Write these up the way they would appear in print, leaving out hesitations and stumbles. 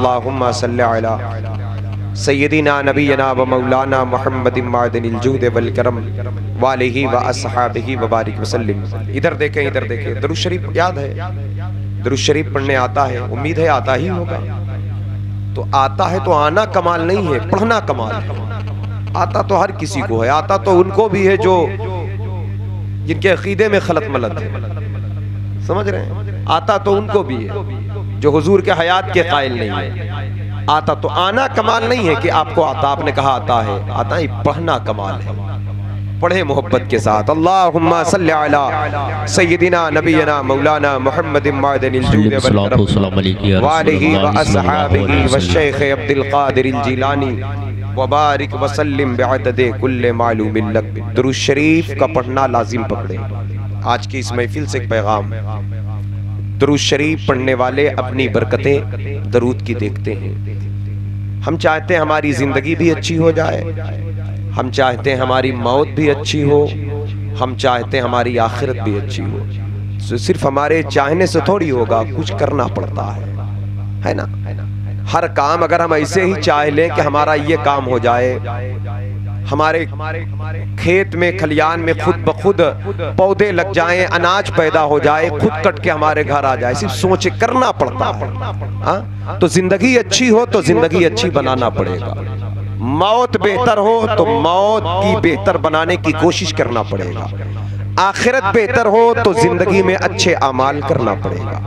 अल्लाहुम्मा सल्लि अला सय्यदिना नबीना व मौलाना मुहम्मदिन मादिनिल जूद वल करम व आलिहि व अस्हाबिहि व बारिक वसल्लिम। इधर देखें, इधर देखें। दुरूद शरीफ याद है? दुरूद शरीफ पढ़ने आता है? उम्मीद है आता ही होगा। तो आता है तो आना कमाल नहीं है, पढ़ना कमाल है। आता तो हर किसी को है, आता तो उनको भी है जो जिनके अकीदे में खलत मलत है, समझ रहे हैं? आता तो उनको भी है जो हुजूर के हयात के कायल नहीं है। आता तो आना कमाल नहीं है कि आपको आता, आपने कहा आता है, आता ही पढ़ना कमाल है। पढ़े मोहब्बत के साथ। अल्लाहुम्मा सल्लि अला सय्यदिना नबीना मौलाना मुहम्मदिन मादिनिल जूद वल करम व आलिहि व अस्हाबिहि व शेख अब्दुल कादिर जिलानी व बारिक वसल्लिम बिअदद कुल्ल मालूमिन लक। दुरूद शरीफ का पढ़ना लाजिम पकड़े। आज की इस महफिल से एक पैगाम, दुरूद शरीफ पढ़ने वाले अपनी बरकतें दरूद की देखते हैं। हम चाहते हैं हमारी जिंदगी भी अच्छी हो जाए, हम चाहते हैं हमारी मौत भी अच्छी हो, हम चाहते हैं हमारी आखिरत भी अच्छी हो। तो सिर्फ हमारे चाहने से थोड़ी होगा, कुछ करना पड़ता है ना? हर काम अगर हम ऐसे ही चाह लें कि हमारा ये काम हो जाए, हमारे खेत में खलियान में खुद ब खुद पौधे लग जाएं, अनाज पैदा हो जाए, खुद कट के हमारे घर आ जाए, सिर्फ सोचे करना पड़ता है। तो जिंदगी अच्छी हो तो जिंदगी अच्छी बनाना पड़ेगा। मौत बेहतर हो तो मौत की बेहतर बनाने की कोशिश करना पड़ेगा। आखिरत बेहतर हो तो जिंदगी में अच्छे अमाल करना पड़ेगा।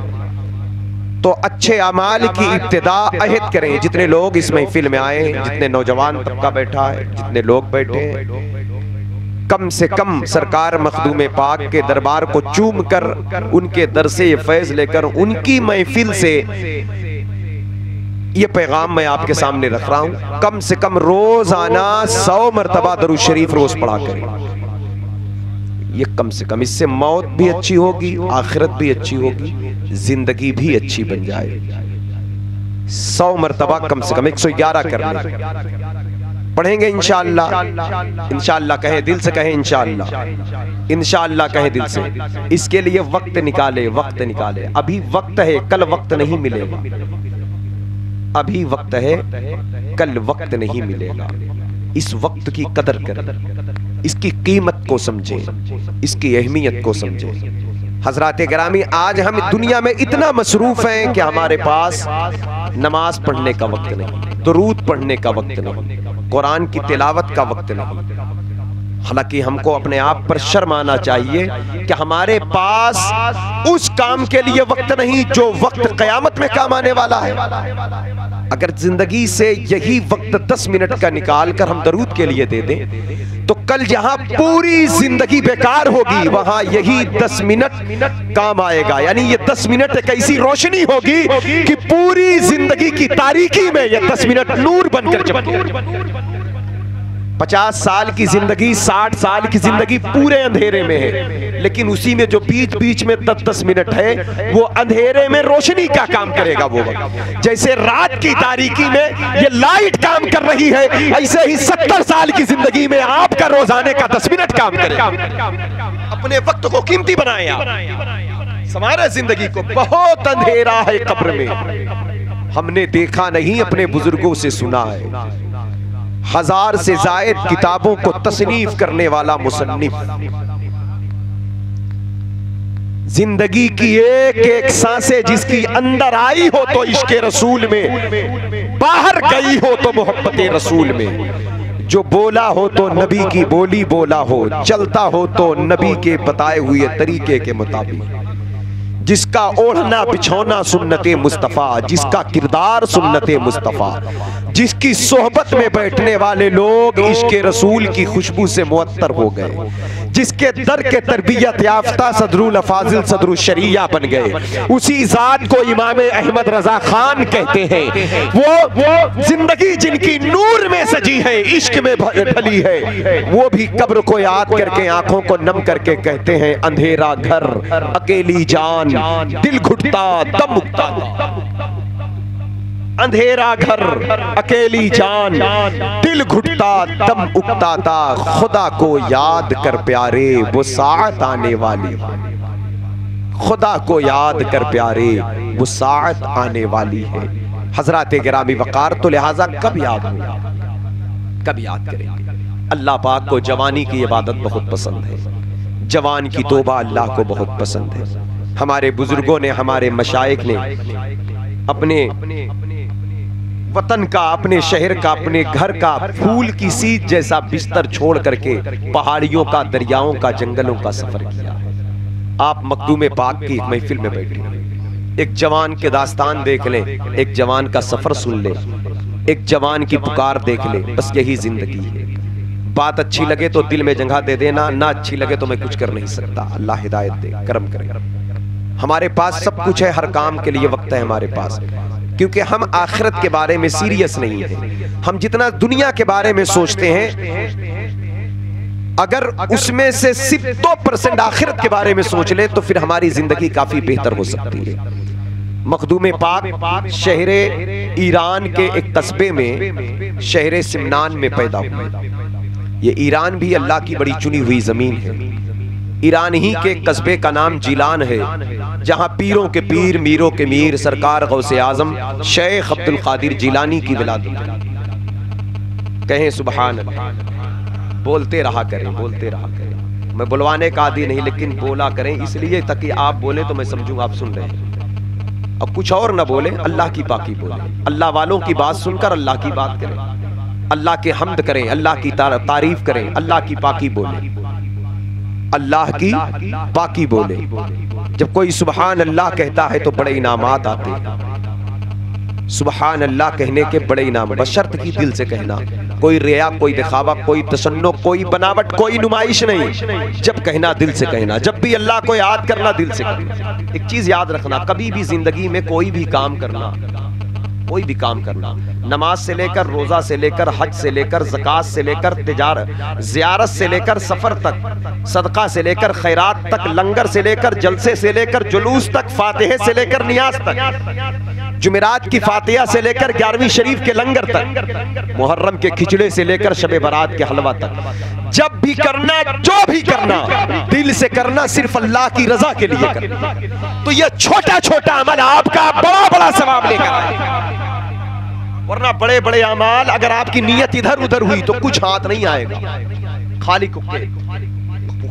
तो अच्छे अमाल की इब्तिदा अहद करें। जितने लोग इस महफिल में आए, जितने नौजवान तबका बैठा है, जितने लोग बैठे हैं, कम से कम सरकार मखदूम पाक के दरबार को चूम कर उनके दर से ये फैज लेकर उनकी महफिल से ये पैगाम मैं आपके सामने रख रहा हूं। कम से कम रोजाना 100 मरतबा दरूद शरीफ रोज पढ़ा करें। ये कम से कम, इससे मौत भी अच्छी होगी, आखिरत भी अच्छी होगी, जिंदगी भी अच्छी बन जाए। 100 मरतबा कम से कम 111 कर लें, पढ़ेंगे इंशाअल्लाह। इंशाअल्लाह कहें, दिल से कहें इंशाअल्लाह, इंशाअल्लाह कहें दिल से। इसके लिए वक्त निकाले, वक्त निकाले। अभी वक्त है, कल वक्त नहीं मिलेगा। अभी वक्त है, कल वक्त नहीं मिलेगा। इस वक्त की कदर करें, इसकी कीमत को समझें, इसकी अहमियत को समझें। हजराते गिरामी, आज हम दुनिया में इतना मसरूफ हैं कि हमारे पास नमाज पढ़ने का वक्त नहीं, दुरूद पढ़ने का वक्त नहीं, कुरान की तिलावत का वक्त नहीं। हालांकि हमको अपने आप पर शर्म आना चाहिए कि हमारे पास उस काम के लिए वक्त नहीं जो वक्त क़यामत में काम आने वाला है। अगर जिंदगी से यही वक्त 10 मिनट का निकाल कर हम दरूद के लिए दे दें, तो कल जहां पूरी जिंदगी बेकार होगी वहां यही 10 मिनट काम आएगा। यानी ये 10 मिनट एक ऐसी रोशनी होगी कि पूरी जिंदगी की तारीकी में ये 10 मिनट नूर बनकर चमकेगा। 50 साल की जिंदगी, 60 साल की जिंदगी पूरे अंधेरे में है, लेकिन उसी में जो बीच बीच में 10-10 मिनट है वो अंधेरे में रोशनी का काम करेगा। वो जैसे रात की तारीकी में ये लाइट काम कर रही है, ऐसे ही 70 साल की जिंदगी में आपका रोजाने का 10 मिनट काम करेगा। अपने वक्त को कीमती बनाएं आप। हमारे जिंदगी को, बहुत अंधेरा है कब्र में, हमने देखा नहीं, अपने बुजुर्गों से सुना है। 1000 से जायद किताबों को तसनीफ करने वाला मुसन्निफ, जिंदगी की एक एक सांसें जिसकी अंदर आई हो तो इश्क़े रसूल में, बाहर गई हो तो मोहब्बत रसूल में, जो बोला हो तो नबी की बोली बोला हो, चलता हो तो नबी के बताए हुए तरीके के मुताबिक, जिसका ओढ़ना बिछौना सुन्नते मुस्तफ़ा, जिसका किरदार सुन्नते मुस्तफ़ा, जिसकी सोहबत में बैठने वाले लोग इश्क़े रसूल की खुशबू से मुअत्तर हो गए, जिसके दर के तरबियत याफ्ता सदरुल अफाजिल सदरुल शरिया बन गए, उसी जात को इमाम अहमद रजा खान कहते हैं। वो जिंदगी जिनकी नूर में सजी है, इश्क में ढली है, वो भी कब्र को याद करके आंखों को नम करके कहते हैं, अंधेरा घर अकेली जान दिल घुटता दम उगता। अंधेरा घर अकेली जान दिल घुटता दम उगता था, खुदा को याद कर प्यारे वो साअत आने वाली, खुदा को याद कर प्यारे वो साअत आने वाली है। हजरात गिरामी वकार, तो लिहाजा कब याद होगा, कब याद करेंगे। अल्लाह पाक को जवानी की इबादत बहुत पसंद है, जवान की तौबा अल्लाह को बहुत पसंद है। हमारे बुजुर्गों ने, हमारे मशाइख ने अपने वतन का, अपने शहर का, अपने घर का फूल की सीध जैसा बिस्तर छोड़ करके पहाड़ियों का, दरियाओं का, जंगलों का सफर किया। आप मखदूम पाक की एक महफिल में बैठे, एक जवान के दास्तान देख लें, एक जवान का सफर सुन लें, एक जवान की पुकार देख लें। बस यही जिंदगी है। बात अच्छी लगे तो दिल में जगह दे देना, ना अच्छी लगे तो मैं कुछ कर नहीं सकता। अल्लाह हिदायत दे, करम करे। हमारे पास सब कुछ है, हर काम के लिए वक्त है हमारे पास, क्योंकि हम आखिरत के बारे में सीरियस नहीं है। हम जितना दुनिया के बारे में सोचते हैं, अगर उसमें से सिर्फ 2% आखिरत के बारे में सोच ले तो फिर हमारी जिंदगी काफी बेहतर हो सकती है। मखदूम पाक शहरे ईरान के एक कस्बे में, शहरे सिमनान में पैदा हुए। ये ईरान भी अल्लाह की बड़ी चुनी हुई जमीन है। ईरान ही के कस्बे का नाम जिलान है, जहां पीरों के पीर, मीरों के मीर सरकार गौसे आजम शेख अब्दुल कादिर जिलानी की विलादत। कहें सुभान अल्लाह। बोलते रहा करें, बोलते रहा करें। मैं बुलवाने का आदी नहीं, लेकिन बोला करें इसलिए ताकि आप बोले तो मैं समझूंगा आप सुन रहे हैं। अब कुछ और ना बोले, अल्लाह की पाकी बोले। अल्लाह वालों की बात सुनकर अल्लाह की बात करें, अल्लाह के हम्द करें, अल्लाह की तारीफ करें, अल्लाह की पाकी बोले, अल्लाह की पाकी बोले। जब कोई सुबहान अल्लाह कहता है तो बड़े इनामात आते हैं। सुबहान अल्लाह कहने के बड़े इनाम, बशर्त की दिल से कहना। कोई रिया, कोई दिखावा, कोई तसन्नो, कोई बनावट, कोई नुमाइश नहीं। जब कहना दिल से कहना, जब भी अल्लाह को याद करना दिल से करना। एक चीज याद रखना, कभी भी जिंदगी में कोई भी काम करना, कोई भी काम करना, नमाज से लेकर, रोजा से लेकर, हज से लेकर, ज़कात से लेकर, तिजारत, ज़ियारत से लेकर, सफर तक, सदका से लेकर, खैरात तक, लंगर से लेकर, जलसे से लेकर, जुलूस तक, फातिहे से लेकर नियाज तक, जुमेरात की फातिहा से लेकर 11वीं शरीफ के लंगर तक, मुहर्रम के खिचड़े से लेकर शबे बारात के हलवा तक, जब भी करना, जो भी करना, दिल से करना, सिर्फ अल्लाह की रजा के लिए करना। तो यह छोटा छोटा अमल आपका बड़ा बड़ा सवाब लेकर आएगा। वरना बड़े बड़े अमाल अगर आपकी नीयत इधर उधर हुई तो कुछ हाथ नहीं आएगा, खाली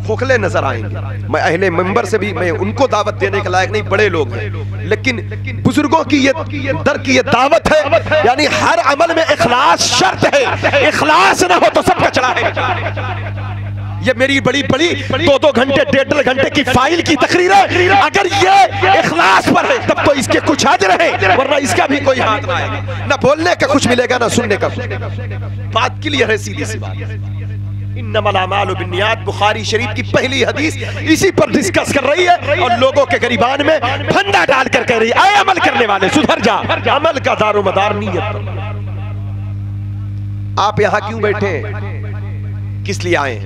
खोखले नजर आएंगे। मैं अहले मंबर से भी, मैं उनको दावत देने के लायक नहीं, बड़े लोग हैं, लेकिन बुजुर्गों की ये दर की ये दावत है, यानी हर अमल में इखलास शर्त है। इखलास ना हो तो सब कचरा है। ये मेरी बड़ी बड़ी 2-2 घंटे, 1.5 घंटे की फाइल की तकरीर है। अगर ये इखलास पर है तब तो इसके कुछ हाजिर है, वरना इसका भी कोई हाथ ना आएगा। ना बोलने का कुछ मिलेगा, ना सुनने का कुछ। बात क्लियर है, सीधी सी बात। इन्नमल अमालु बिन्नियात, बुखारी शरीफ की पहली हदीस इसी पर डिस्कस कर रही है, और लोगों के गिरबान में फंदा डालकर कह रही है, आए अमल करने वाले सुधर जा। अमल का दारोमदार नीयत पर। आप यहाँ क्यों बैठे, किस लिए आए?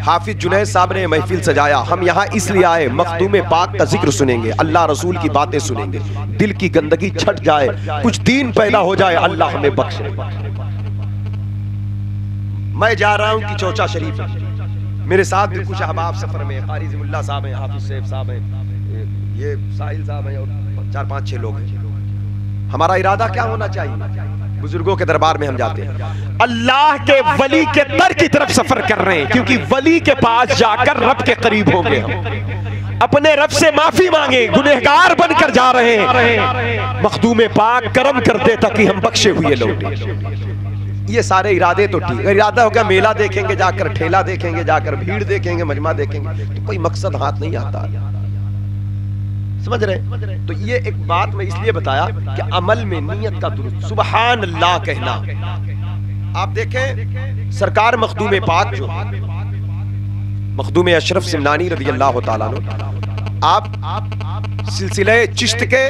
हाफिज जुनैद साहब ने महफिल सजाया, हम यहाँ इसलिए आए, मखदूम पाक का जिक्र सुनेंगे, अल्लाह रसूल की बातें सुनेंगे, दिल की गंदगी छट जाए, कुछ दीन पैदा हो जाए, अल्लाह हमें बख्शे। मैं जा रहा हूं कि चौचा शरीफ, मेरे साथ भी कुछ अहबाब सफर में, कारी ज़िमुल्लाह साहब हैं, हाफिज सैफ साहब हैं, ये साहिल साहब हैं, और 4-5-6 लोग हैं। हमारा इरादा क्या होना चाहिए? बुजुर्गों के दरबार में हम जाते हैं, अल्लाह के वली के दर की तरफ सफर कर रहे हैं, क्योंकि वली के पास जाकर रब के करीब होंगे। हम अपने रब से माफी मांगे, गुनहगार बनकर जा रहे हैं। मखदूम पाक करम कर दे ताकि हम बख्शे हुए लौटे। ये सारे इरादे तो ठीक, इरादा हो गया मेला देखेंगे जाकर, ठेला देखेंगे जाकर, भीड़ देखेंगे, मजमा देखेंगे, तो कोई मकसद हाथ नहीं आता। समझ रहे? तो ये एक बात मैं इसलिए बताया कि अमल में नियत का दुरुस्त, सुबहान अल्लाह कहना। आप देखें सरकार मखदूम पाक जो मखदूम अशरफ सिमनानी रज़ी अल्लाह तआला अन्हु, आप सिलसिले चिश्त के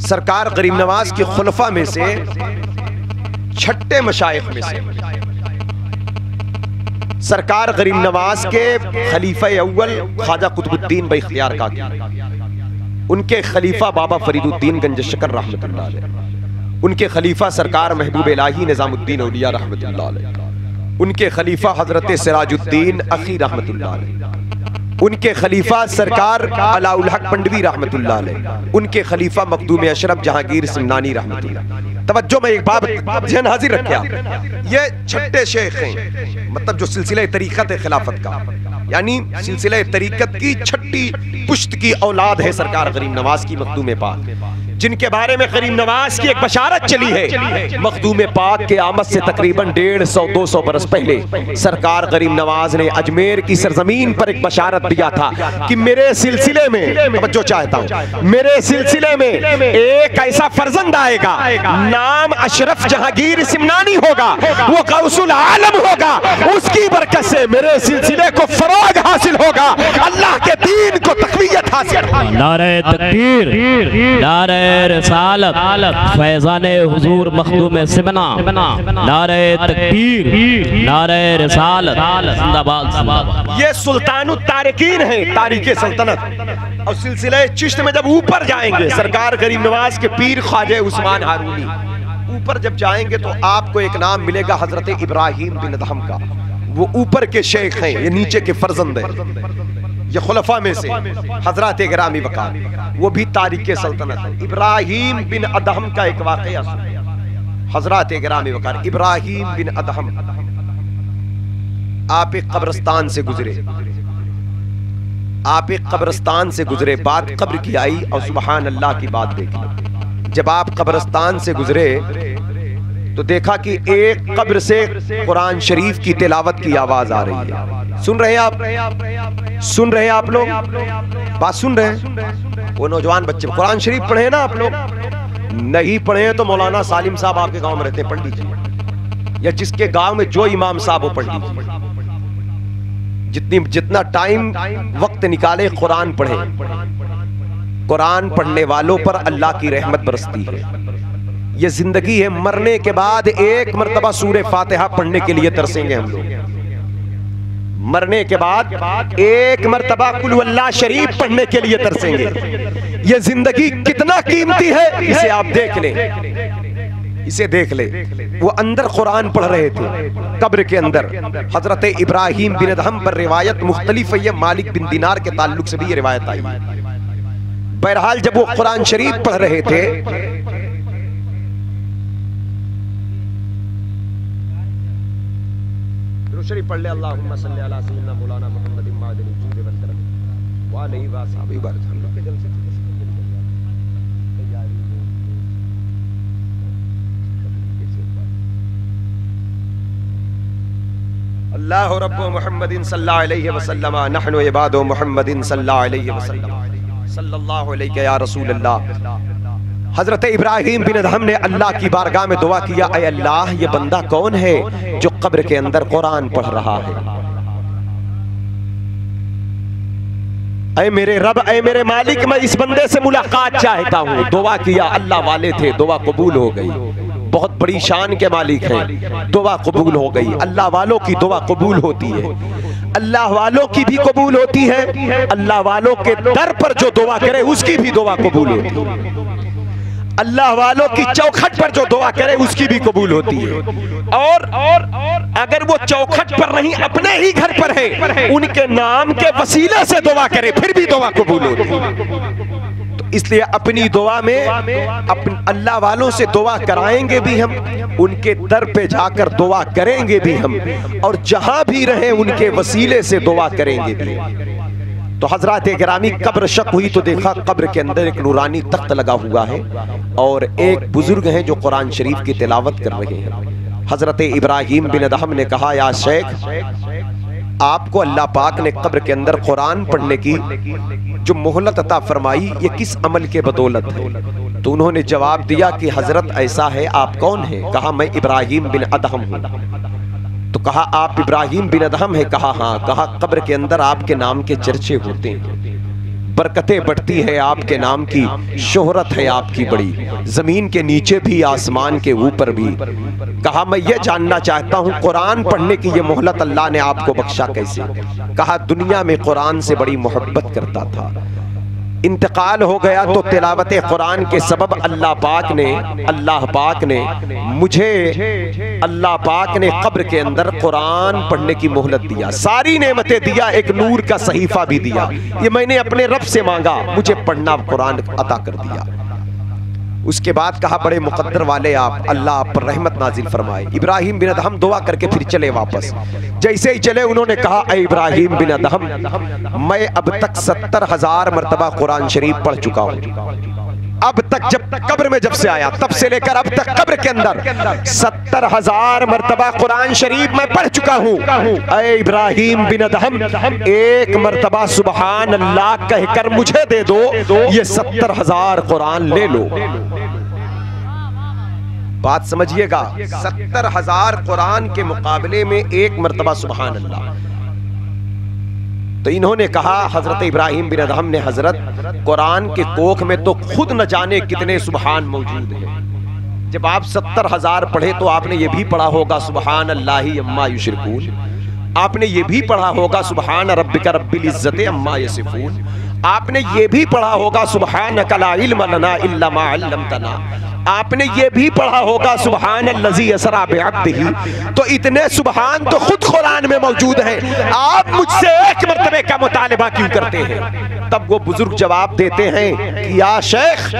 सरकार गरीब नवाज के खुलफा में से छठे मशाइख में से, सरकार गरीब नवाज के खलीफा अव्वल ख्वाजा कुतुबुद्दीन बख्तियार काकी, उनके खलीफा बाबा फरीदुद्दीन गंजशकर रहमतुल्लाह अलैह, उनके खलीफा सरकार महबूब इलाही निजामुद्दीन औलिया रहमतुल्लाह अलैह, उनके खलीफा हजरत सिराजुद्दीन अखी रहमतुल्लाह अलैह, उनके खलीफा सरकार अलाउल हक पंडवी रहमतुल्लाह अलैह, उनके खलीफा मखदूम अशरफ जहांगीर सिमनानी रहमतुल्लाह। तवज्जो में एक बात ज़हन हाजिर रखिए, ये छठे शेख हैं, मतलब जो सिलसिले तरीक़त खिलाफत का, यानी सिलसिले तरीक़त की छठी पुश्त की औलाद है सरकार गरीब नवाज की मखदूम पाक, जिनके बारे में गरीब नवाज की एक बशारत चली है। मखदूम पाक के आमद से तकरीबन 150-200 बरस पहले सरकार गरीब नवाज ने अजमेर की सरजमीन पर एक बशारत दिया था कि मेरे सिलसिले में, जो चाहता हूं, मेरे सिलसिले में एक ऐसा फर्जंद आएगा, नाम अशरफ जहांगीर सिमनानी होगा, वो गौसुल आलम होगा, उसकी बरकत से मेरे सिलसिले को फरोग हासिल होगा, अल्लाह के दीन को तक़वियत हासिल होगा। नारे तकबीर, नारे रिसालत, फैज़ाने हुजूर मखदूम सिमना, नारे तकबीर, नारे रिसालत, जिंदाबाद जिंदाबाद। ये सुल्तानुत तारिकीन है, तारीख़े सल्तनत। और सिलसिले चिश्त में जब ऊपर जाएंगे, सरकार गरीब नवाज के पीर ख्वाजा उस्मान हारूनी, ऊपर जब जाएंगे तो आपको एक नाम मिलेगा हजरत इब्राहिम बिन अदहम का। वो ऊपर के शेख हैं, ये नीचे के फर्जंद हैं, ये खुलफा में से हजरत गिरामी वक़ार, वो भी तारीख़ सल्तनत है। इब्राहिम बिन अदहम का एक वाक़या हजरत गिरामी वक़ार, इब्राहिम बिन अदहम, आप एक कब्रिस्तान से गुजरे, आप एक कब्रिस्तान से गुजरे, बात कब्र की आई और सुबहान अल्लाह की बात देखी। जब आप कब्रिस्तान से गुजरे तो देखा कि एक कब्र से कुरान शरीफ की तिलावत की आवाज आ रही है। सुन रहे हैं आप? सुन रहे हैं आप लोग? बात सुन रहे हैं? वो नौजवान बच्चे कुरान शरीफ पढ़े ना आप लोग? नहीं पढ़े तो मौलाना सालिम साहब आपके गांव में रहते हैं, पढ़ लीजिए, या जिसके गांव में जो इमाम साहब हो पढ़ लीजिए। जितना टाइम वक्त निकाले कुरान पढ़े। कुरान पढ़ने वालों पर अल्लाह की रहमत बरसती है। ये जिंदगी है, मरने के बाद एक मर्तबा सूरे फातिहा पढ़ने के लिए तरसेंगे हम लोग। मरने के बाद एक मर्तबा कुल हुवल्लाह शरीफ पढ़ने के लिए तरसेंगे। ये जिंदगी कितना कीमती है, इसे आप देख लें, इसे देख ले। वो अंदर कुरान पढ़ रहे थे कब्र के अंदर। हजरत इब्राहिम बिन अदहम पर रिवायत मुख्तलिफ है, मालिक बिन दिनार के ताल्लुक से भी ये रिवायत आई। बहरहाल जब वो कुरान शरीफ पढ़ रहे थे, शरीफ पढ़ ले, अल्लाहुम्मा सल्ली अला सय्यिदना मौलाना मुहम्मद मादिल जूद वल करम व अलैहि व सहाबी बारक। हम लोग के जलसे अल्लाह रब्बु मुहम्मदिन सल्लल्लाहु अलैहि वसल्लम नहनु इबादु मुहम्मदिन सल्लल्लाहु अलैहि वसल्लम सल्लल्लाहु अलैहि या रसूल अल्लाह। हजरत इब्राहिम बिन अदहम ने अल्लाह की बारगाह में दुआ किया, ऐ अल्लाह, ये बंदा कौन है जो कब्र के अंदर कुरान पढ़ रहा है? ऐ मेरे रब, ऐ मेरे मालिक, मैं इस बंदे से मुलाकात चाहता हूँ। दुआ किया, अल्लाह वाले थे, दुआ कबूल हो गई। बहुत बड़ी शान के मालिक हैं, दुआ कबूल हो गई। अल्लाह वालों की दुआ कबूल होती है, अल्लाह वालों की भी कबूल होती है। अल्लाह वालों के दर पर जो दुआ करे उसकी भी दुआ कबूल होती है। अल्लाह वालों की चौखट पर जो दुआ करे उसकी भी कबूल होती है। और अगर वो चौखट पर नहीं, अपने ही घर पर है, उनके नाम के वसीले से दुआ करे फिर भी दुआ कबूल होती है। तो इसलिए अपनी दुआ में अल्लाह वालों से दुआ कराएंगे भी हम, उनके दर पे जाकर दुआ करेंगे भी हम, और जहां भी रहे उनके वसीले से दुआ करेंगे भी। तो हजरत गिरामी कब्र शक हुई तो देखा कब्र के अंदर एक नूरानी तख्त लगा हुआ है और एक बुजुर्ग हैं जो कुरान शरीफ की तिलावत कर रहे हैं। हजरत इब्राहिम बिन अदहम ने कहा, या शेख, आपको अल्लाह पाक ने कब्र के अंदर कुरान पढ़ने की जो मोहलत अता फरमाई, ये किस अमल के बदौलत है? तो उन्होंने जवाब दिया कि हजरत ऐसा है, आप कौन हैं? कहा, मैं इब्राहिम बिन अदहम हूँ। तो कहा, आप इब्राहिम बिन अदहम है? कहा, हाँ। कहा, कब्र के अंदर आपके नाम के चर्चे होते हैं, बरकतें बढ़ती है आपके नाम की, शोहरत है आपकी बड़ी, जमीन के नीचे भी आसमान के ऊपर भी। कहा, मैं ये जानना चाहता हूँ कुरान पढ़ने की ये मोहलत अल्लाह ने आपको बख्शा कैसे? कहा, दुनिया में कुरान से बड़ी मोहब्बत करता था, इंतकाल हो गया तो तिलावत कुरान के सबब अल्लाह पाक ने मुझे अल्लाह पाक ने कब्र के अंदर कुरान पढ़ने की मोहलत दिया, सारी नेमतें दिया, एक नूर का सहीफा भी दिया। ये मैंने अपने रब से मांगा, मुझे पढ़ना कुरान अता कर दिया। उसके बाद कहा बड़े मुकद्दर वाले आप, अल्लाह आप पर रहमत नाजिल फरमाए। इब्राहिम बिन अदहम दुआ करके फिर चले वापस। जैसे ही चले उन्होंने कहा, ऐ इब्राहिम बिन अदहम, मैं अब तक 70,000 मरतबा कुरान शरीफ पढ़ चुका हूँ। अब तक जब कब्र में जब से आया तब से लेकर अब तक कब्र के अंदर 70,000 मरतबा कुरान शरीफ मैं पढ़ चुका हूँ। ऐ इब्राहिम बिन अदहम, एक मरतबा सुबहान अल्लाह कहकर मुझे दे दो, ये 70,000 कुरान ले लो। बात समझिएगा, 70,000 कुरान के मुकाबले में एक मरतबा सुबहान अल्लाह। तो इन्होंने कहा, हजरत इब्राहिम बिन अदहम ने, हजरत कुरान के कोख में तो खुद न जाने कितने सुबहान मौजूद हैं। जब आप 70,000 पढ़े तो आपने ये भी पढ़ा होगा सुबहान अल्लाहि अम्मा युशरिकून, आपने ये भी पढ़ा होगा सुबहान रब्बिका रब्बिल इज्जति अम्मा यसिफून, आपने ये भी पढ़ा होगा सुबहानका ला इल्म लना इल्ला मा अल्लमतना, आपने ये भी पढ़ा होगा सुबहान अल्लज़ी असरा बिअब्दिही। तो इतने सुबहान तो खुद कुरान में मौजूद हैं, आप मुझसे एक मरतबे का मुतालिबा क्यों करते हैं? तब वो बुजुर्ग जवाब देते हैं कि या शेख,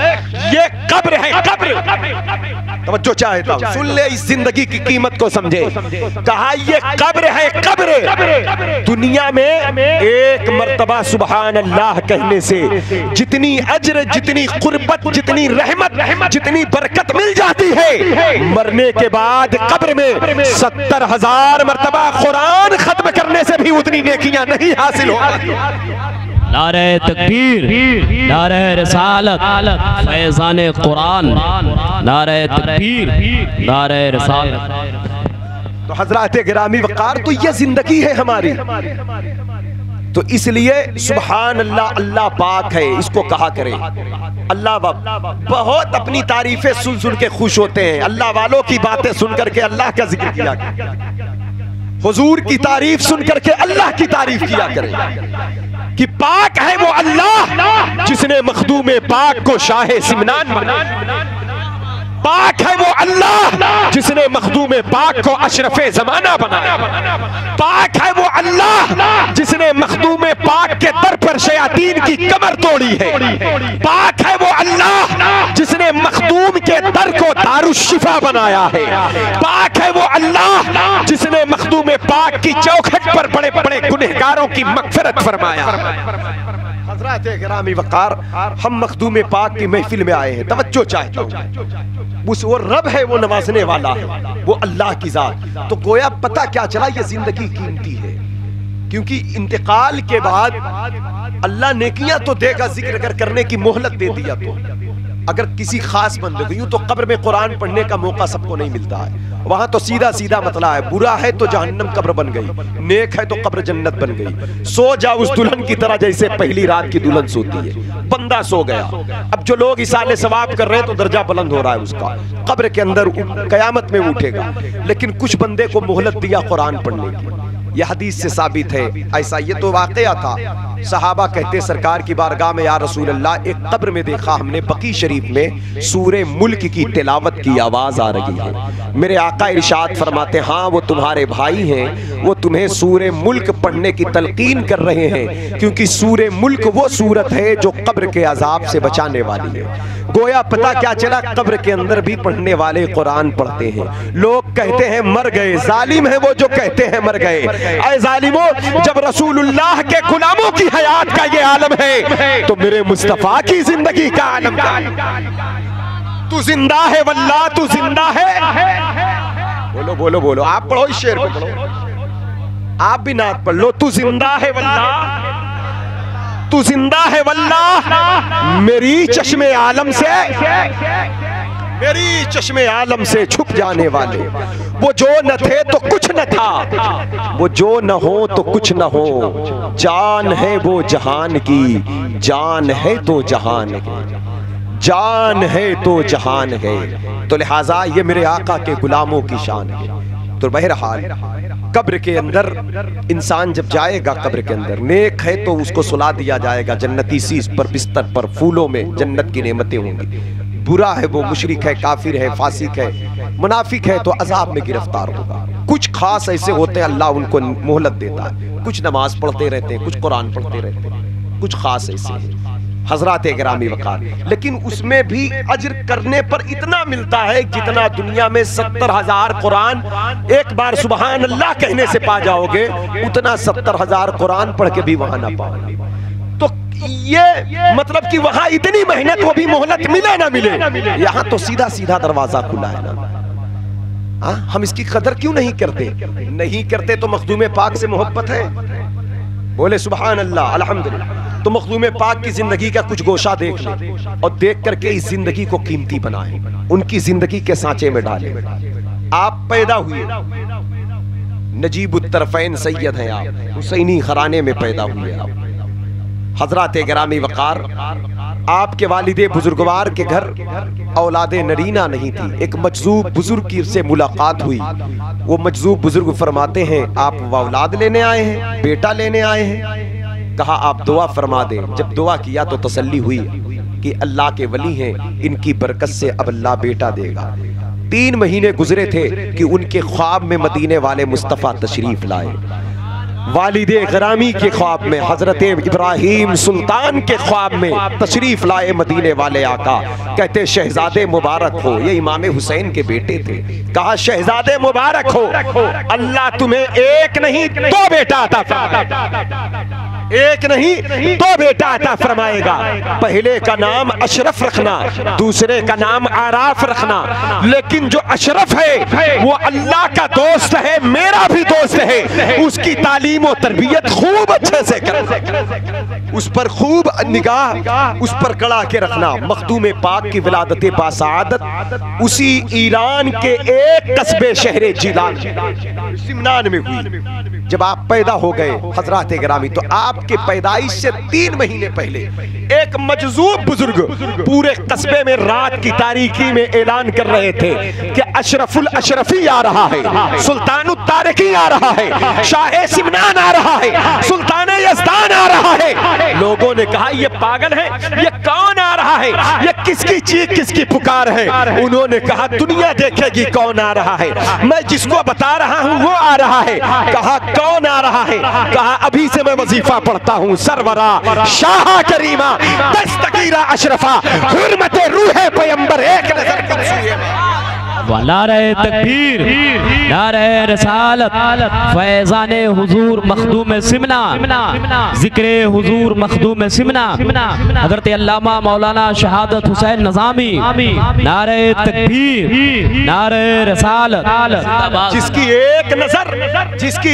ये कब्र है, कब्र। तवज्जो चाहता हूं, सुन ले, इस जिंदगी की कीमत को समझे। कहा ये कब्र है, कब्र। दुनिया में एक मरतबा सुबहान अल्लाह कहने से जितनी अज्र, जितनी कुर्बत, जितनी रहमत, जितनी बरकत मिल जाती है, मरने के बाद कब्र में 70,000 मरतबा कुरान खत्म करने से भी उतनी नेकियां नहीं हासिल हो। नारे तकबीर, नारे रिसालत, फैज़ान कुरान, नारे तकबीर, नारे रिसालत। तो हजरात गिरामी वक़ार, तो ये जिंदगी है हमारी। तो इसलिए सुबहान अल्लाह, अल्लाह पाक है, इसको कहा करें। अल्लाह बहुत अपनी तारीफें सुन सुन के खुश होते हैं। अल्लाह वालों की बातें सुन करके अल्लाह का जिक्र किया करें, हुजूर की तारीफ सुन करके अल्लाह की तारीफ किया करें कि पाक है वो अल्लाह जिसने मखदूम पाक को शाहे सिमनान बनाया। पाक है वो अल्लाह जिसने मखदूम पाक को अशरफे जमाना बनाया। पाक है वो अल्लाह जिसने मखदूम पाक के दर पर शयातीन की कमर तोड़ी है। पाक है वो अल्लाह जिसने मखदूम के दर को दारुशिफा बनाया है। पाक है वो अल्लाह जिसने मखदूम पाक की चौखट पर बड़े बड़े गुनहगारों की मगफिरत फरमाया। हज़रात गिरामी वक़ार, हम मखदूम पाक की महफिल में आए हैं, तवज्जो चाहता हूँ। वो रब है, वो नवाजने वाला है, वो अल्लाह की जात। तो गोया पता क्या चला, ये जिंदगी कीमती है, क्योंकि इंतकाल के बाद अल्लाह नेकियां तो देगा, जिक्र करने की मोहलत दे दिया। तो अगर किसी खास बंदे को, यूं तो कब्र में कुरान पढ़ने का मौका सबको नहीं मिलता है, वहां तो सीधा सीधा मतला है, बुरा है तो जहन्नम कब्र बन गई, नेक है तो कब्र जन्नत बन गई। सो जा उस दुल्हन की तरह जैसे पहली रात की दुल्हन सोती है। बंदा सो गया, अब जो लोग इसाले सवाब कर रहे हैं तो दर्जा बुलंद हो रहा है उसका, कब्र के अंदर कयामत में उठेगा। लेकिन कुछ बंदे को मोहलत दिया कुरान पढ़ने की, यह हदीस से साबित है। ऐसा ये तो वाकया था, सहाबा कहते सरकार की बारगाह में, या रसूल अल्लाह, एक कब्र में देखा हमने बकी शरीफ में सूरे मुल्क की तिलावत की आवाज आ रही है। मेरे आका इरशाद फरमाते, हाँ वो तुम्हारे भाई हैं, वो तुम्हें सूरे मुल्क पढ़ने की तलकीन कर रहे हैं, क्योंकि सूरे मुल्क वो सूरत है जो कब्र के अजाब से बचाने वाली है। गोया पता क्या चला, कब्र के अंदर भी पढ़ने वाले कुरान पढ़ते हैं। लोग कहते हैं मर गए, जालिम है वो जो कहते हैं मर गए। ऐ जालिमों, जब रसूलुल्लाह के गुलामों की हयात का ये आलम है, तो मेरे मुस्तफा की जिंदगी का आलम क्या है? तू जिंदा है वल्लाह, तू जिंदा है। बोलो बोलो बोलो, आप पढ़ो इस शेर को, पढ़ो आप भी नात पढ़ लो। तू जिंदा है वल्लाह, तू जिंदा है वल्लाह, मेरी चश्मे आलम से, मेरी चश्मे आलम से छुप जाने वाले। वो जो न थे तो कुछ न था, वो जो न हो तो कुछ न हो, जान है वो जहान की, जान है तो जहान है, जान है तो जहान है। तो लिहाजा ये मेरे आका के गुलामों की शान है। तो बहरहाल कब्र के अंदर इंसान जब जाएगा, कब्र के अंदर नेक है तो उसको सुला दिया जाएगा जन्नती सीस पर, बिस्तर पर, फूलों में जन्नत की नेमतें होंगी। बुरा है वो मुशरिक है, काफिर है, फासिक है, मुनाफिक है तो अजाब में गिरफ्तार होगा। कुछ खास ऐसे होते हैं अल्लाह उनको मोहलत देता है, कुछ नमाज पढ़ते रहते हैं, कुछ कुरान पढ़ते रहते हैं, कुछ खास ऐसे हैं हजरात गिरामी वकार। लेकिन उसमें भी अज्र करने पर इतना मिलता है जितना दुनिया में 70,000 कुरान एक बार सुबहान अल्लाह कहने से पा जाओगे, उतना 70,000 कुरान पढ़ के भी वहां ना पाओगे। तो ये मतलब कि वहां इतनी मेहनत, वो भी मोहलत मिले ना मिले, यहाँ तो सीधा सीधा दरवाजा खुला है ना। हम इसकी कदर क्यों नहीं करते? नहीं करते तो मखदूम पाक से मोहब्बत है, बोले सुबहान अल्लाह अल्हम्दुलिल्लाह। तो मखदूम पाक की जिंदगी का कुछ गोशा देख ले और देख करके इस जिंदगी को कीमती बनाए, उनकी जिंदगी के सांचे में डाले। आप पैदा हुए, नजीबुत तरफैन सैयद हैं आप, हुसैनी घराने में पैदा हुए आप। हजरात गिरामी वकार, आपके वालिदे बुजुर्गवार के घर औलादे नरीना नहीं थी। एक मजजूब बुजुर्ग की से मुलाकात हुई। वो मजजूब बुजुर्ग फरमाते हैं, आप औलाद लेने आए हैं, बेटा लेने आए हैं? कहा आप दुआ फरमा दें। जब दुआ किया तो तसल्ली हुई कि अल्लाह के वली हैं, इनकी बरकत से अब अल्लाह बेटा देगा। 3 महीने गुजरे थे कि उनके ख्वाब में मदीने वाले मुस्तफ़ा तशरीफ लाए। वालिदे गिरामी के ख्वाब में, हजरत इब्राहिम सुल्तान के ख्वाब में तशरीफ लाए मदीने वाले आका। कहते शहजादे मुबारक हो, ये इमाम हुसैन के बेटे थे। कहा शहजादे मुबारक हो, अल्लाह तुम्हें एक नहीं 2 बेटा अता फरमाएगा, एक नहीं 2 बेटा अता फरमाएगा। पहले का नाम अशरफ रखना, दूसरे का आराम आराफ रखना। लेकिन जो अशरफ है वो अल्लाह का दोस्त है, मेरा भी दोस्त है, उसकी तालीम और तरबियत खूब अच्छे से कर, उस पर खूब निगाह उस पर गड़ा के रखना। मखदूम पाक की विलादत बासादत उसी ईरान के एक कस्बे शहरे जिलान सिमनान में हुई। जब आप पैदा हो गए हजरात गिरामी, तो आपके पैदाइश से 3 महीने पहले एक मजजूब बुजुर्ग पूरे कस्बे में रात की तारीकी में ऐलान कर रहे थे कि अशरफुल अशरफी आ रहा है, सुल्तानुत तारिकी आ रहा है, शाह सिमनान आ रहा है, सुल्तान यज़दान आ रहा है। लोगों ने कहा ये पागल है, ये कौन आ रहा है, ये किसकी चीख किसकी पुकार है? उन्होंने कहा दुनिया देखेगी कौन आ रहा है, मैं जिसको बता रहा हूँ वो आ रहा है। कहा कौन आ रहा है? कहा अभी से मैं वजीफा पढ़ता हूँ, सरवरा शाह करीमा दस्तगीरा अशरफा हुर्मत रूह पैगंबर एक नजर कब्ज़े में। नारे तकबीर, नारे रसालत, फैज़ाने हुजूर मखदूम सिमना, जिक्रे हुजूर मखदूम सिमना, हज़रत अल्लामा मौलाना शहादत हुसैन नज़ामी। नारे तकबीर, नारे रसालत। जिसकी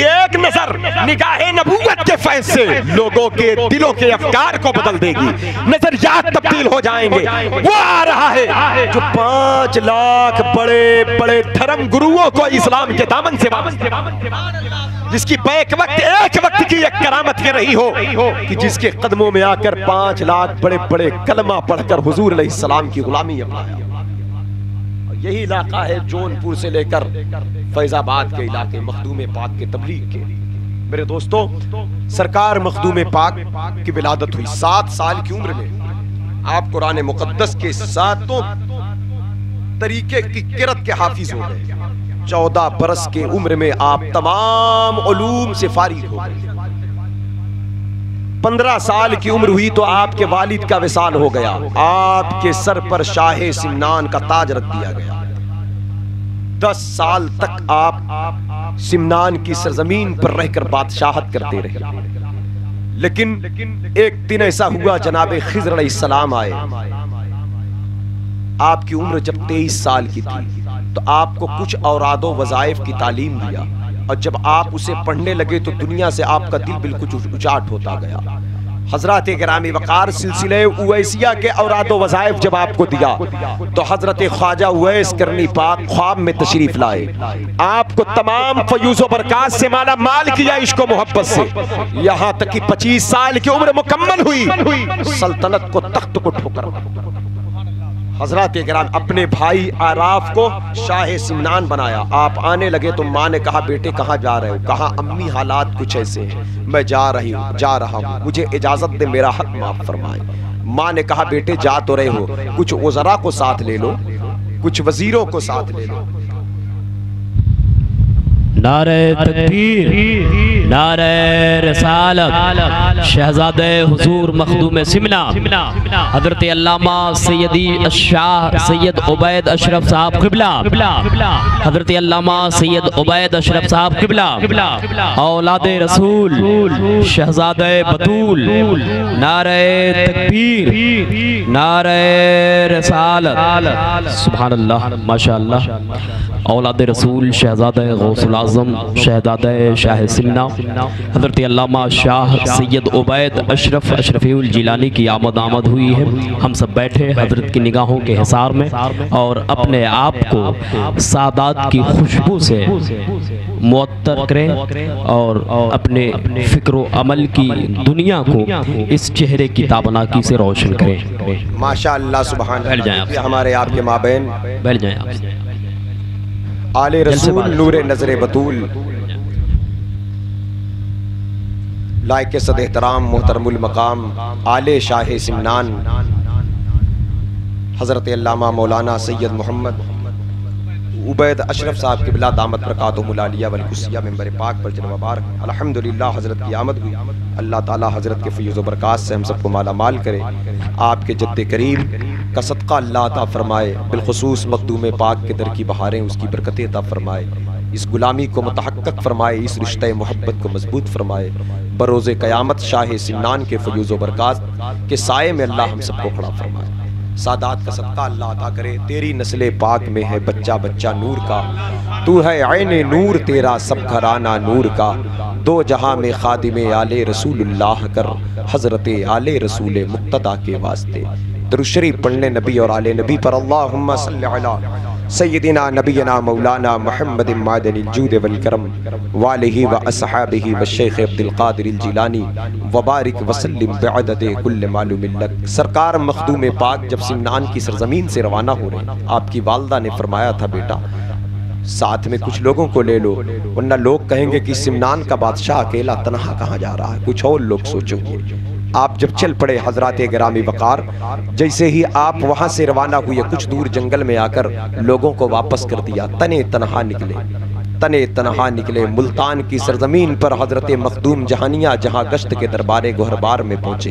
एक नजर निगाहे नबूवत के फैज़ से लोगों के दिलों के अफकार को बदल देगी, नजरियात तब्दील हो जाएंगे। वो आ रहा है जो 5 लाख बड़े बड़े धर्म गुरुओं को इस्लाम के दामन से वापस, जिसकी एक वक्त की एक करामत ये रही हो कि जिसके कदमों में आकर 5 लाख बड़े बड़े कलमा पढ़कर हुजूर अलैहिस्सलाम की गुलामी अपनाया। यही इलाका है जौनपुर से लेकर फैजाबाद के इलाके, मखदूम पाक के तबलीग के। मेरे दोस्तों, सरकार मखदूम पाक की विलादत हुई 7 साल की उम्र में। आप कुरान मुकद्दस के 7 तरीके की किरत के हाफिज हो गए। 14 बरस के उम्र में आप तमाम उलूम से फारिग हो गए। 15 साल की उम्र हुई तो आपके वालिद का विसाल हो गया। आपके सर पर शाह सिमनान का ताज रख दिया गया। 10 साल तक आप सिमनान की सरजमीन पर रहकर बादशाहत करते रहे। लेकिन एक दिन ऐसा हुआ, जनाब खिज़र अलैहिस्सलाम आए। आपकी उम्र जब 23 साल की थी तो आपको कुछ औरादो वज़ाइफ की तालीम दिया, और जब आप उसे पढ़ने लगे तो दुनिया से आपका दिल बिल्कुल उचाट होता गया। हजरत गिरामी वकार सिलसिले उवैसिया के औरादो वज़ाइफ जब आपको दिया तो हजरत ख्वाजा उवैस करनी पाक ख्वाब में तशरीफ लाए। आपको तमाम फयूज़ो बरकात से माला माल किया, इश्क मोहब्बत से, यहाँ तक कि 25 साल की उम्र मुकम्मल हुई, सल्तनत को तख्त को ठोकर हजरत इकराम अपने भाई आराफ को शाह सिमनान बनाया। आप आने लगे तो माँ ने कहा बेटे कहाँ जा रहे हो? कहा अम्मी हालात कुछ ऐसे हैं, मैं जा रहा हूँ, मुझे इजाजत दे, मेरा हक माफ फरमाए। माँ ने कहा बेटे जा तो रहे हो, कुछ वज़रा को साथ ले लो, कुछ वजीरों को साथ ले लो। नारे तकबीर, नारे रिसालत, शहजादे हुजूर मखदूम सिमना हजरत अल्लामा सैयदी अशाह सैयद उबैद अशरफ साहब क़िबला, हजरत अल्लामा सैयद उबैद अशरफ साहब क़िबला, औलादे रसूल शहजादे बतूल, नारे तकबीर, नारे रिसालत, सुभान अल्लाह, माशाअल्लाह। औलादे रसूल शहजादे गौसुल आज़म शहजादे शाह सिमना हज़रत अल्लामा शाह सैयद उबैद अशरफ अशरफीउल जिलानी की आमद हुई है। हम सब बैठे हज़रत की निगाहों के हिसार में और अपने आप को सादात की खुशबू से मुअत्तर करें और अपने फ़िक्र अमल की दुनिया को इस चेहरे की ताबनाकी से रोशन करें। माशाअल्लाह, सुभान अल्लाह। हमारे आपके माबैन बैठ जाएं आप। आले रसूल नूरे नजरे बतूल लायके सद एहतराम मोहतरमुल मकाम आले शाह सिमनान हजरत अल्लामा मौलाना सैयद मोहम्मद उबैद अशरफ साहब क़िबला दामत बरकातुहुल आलिया वल कुसिया मिंबर पाक पर जन्म मुबारक। अल्हम्दुलिल्लाह हजरत की आमद हुई। अल्लाह ताला हजरत के फैज़ व बरक़ात से हम सबको माला माल करे। आपके जद्दे करीम का सदका अल्लाह अता फरमाए। बिलखुसूस मखदूम पाक के दर की बहारें उसकी बरकतें अता फरमाए। इस गुलामी को मुतहक्कक फरमाए, इस रिश्ते मोहब्बत को मजबूत फरमाए। बरोज़े क़यामत शाह सिमनान के फैज़ व बरक़ात के साए में अल्लाह हम सबको खड़ा फरमाए। सादात का सदका अल्लाह अता करे। तेरी नस्ले पाक में है बच्चा बच्चा नूर का, तू है ऐने नूर तेरा सब घराना नूर का। दो जहां में खादिमे आले रसूलुल्लाह कर, हजरत आले रसूल मुक्तदा के वास्ते। दुरूद शरीफ पढ़ने नबी और आले नबी पर। अल्लाहुम्मा सल्लि अला सय्यदिना नबीना मौलाना मुहम्मद मादनिल जूद वल करम वालिही व अस्हाबिही व शेख अब्दुल कादिर जिलानी व बारिक वसल्लिम बिअदद कुल्ल मालूमिन लक। सरकार मखदूम पाक जब सिमनान की सरजमीन से रवाना हो रहे, आपकी वालदा ने फरमाया था बेटा साथ में कुछ लोगों को ले लो, वरना लोग कहेंगे कि सिमनान का बादशाह अकेला तनहा कहाँ जा रहा है, कुछ और लोग सोचेंगे। आप जब चल पड़े हजरात गिरामी वकार, जैसे ही आप वहां से रवाना हुए कुछ दूर जंगल में आकर लोगों को वापस कर दिया। तने तनहा निकले मुल्तान की सरजमीन पर हजरत मखदूम जहानिया जहां गश्त के दरबारे गोहरबार में पहुंचे।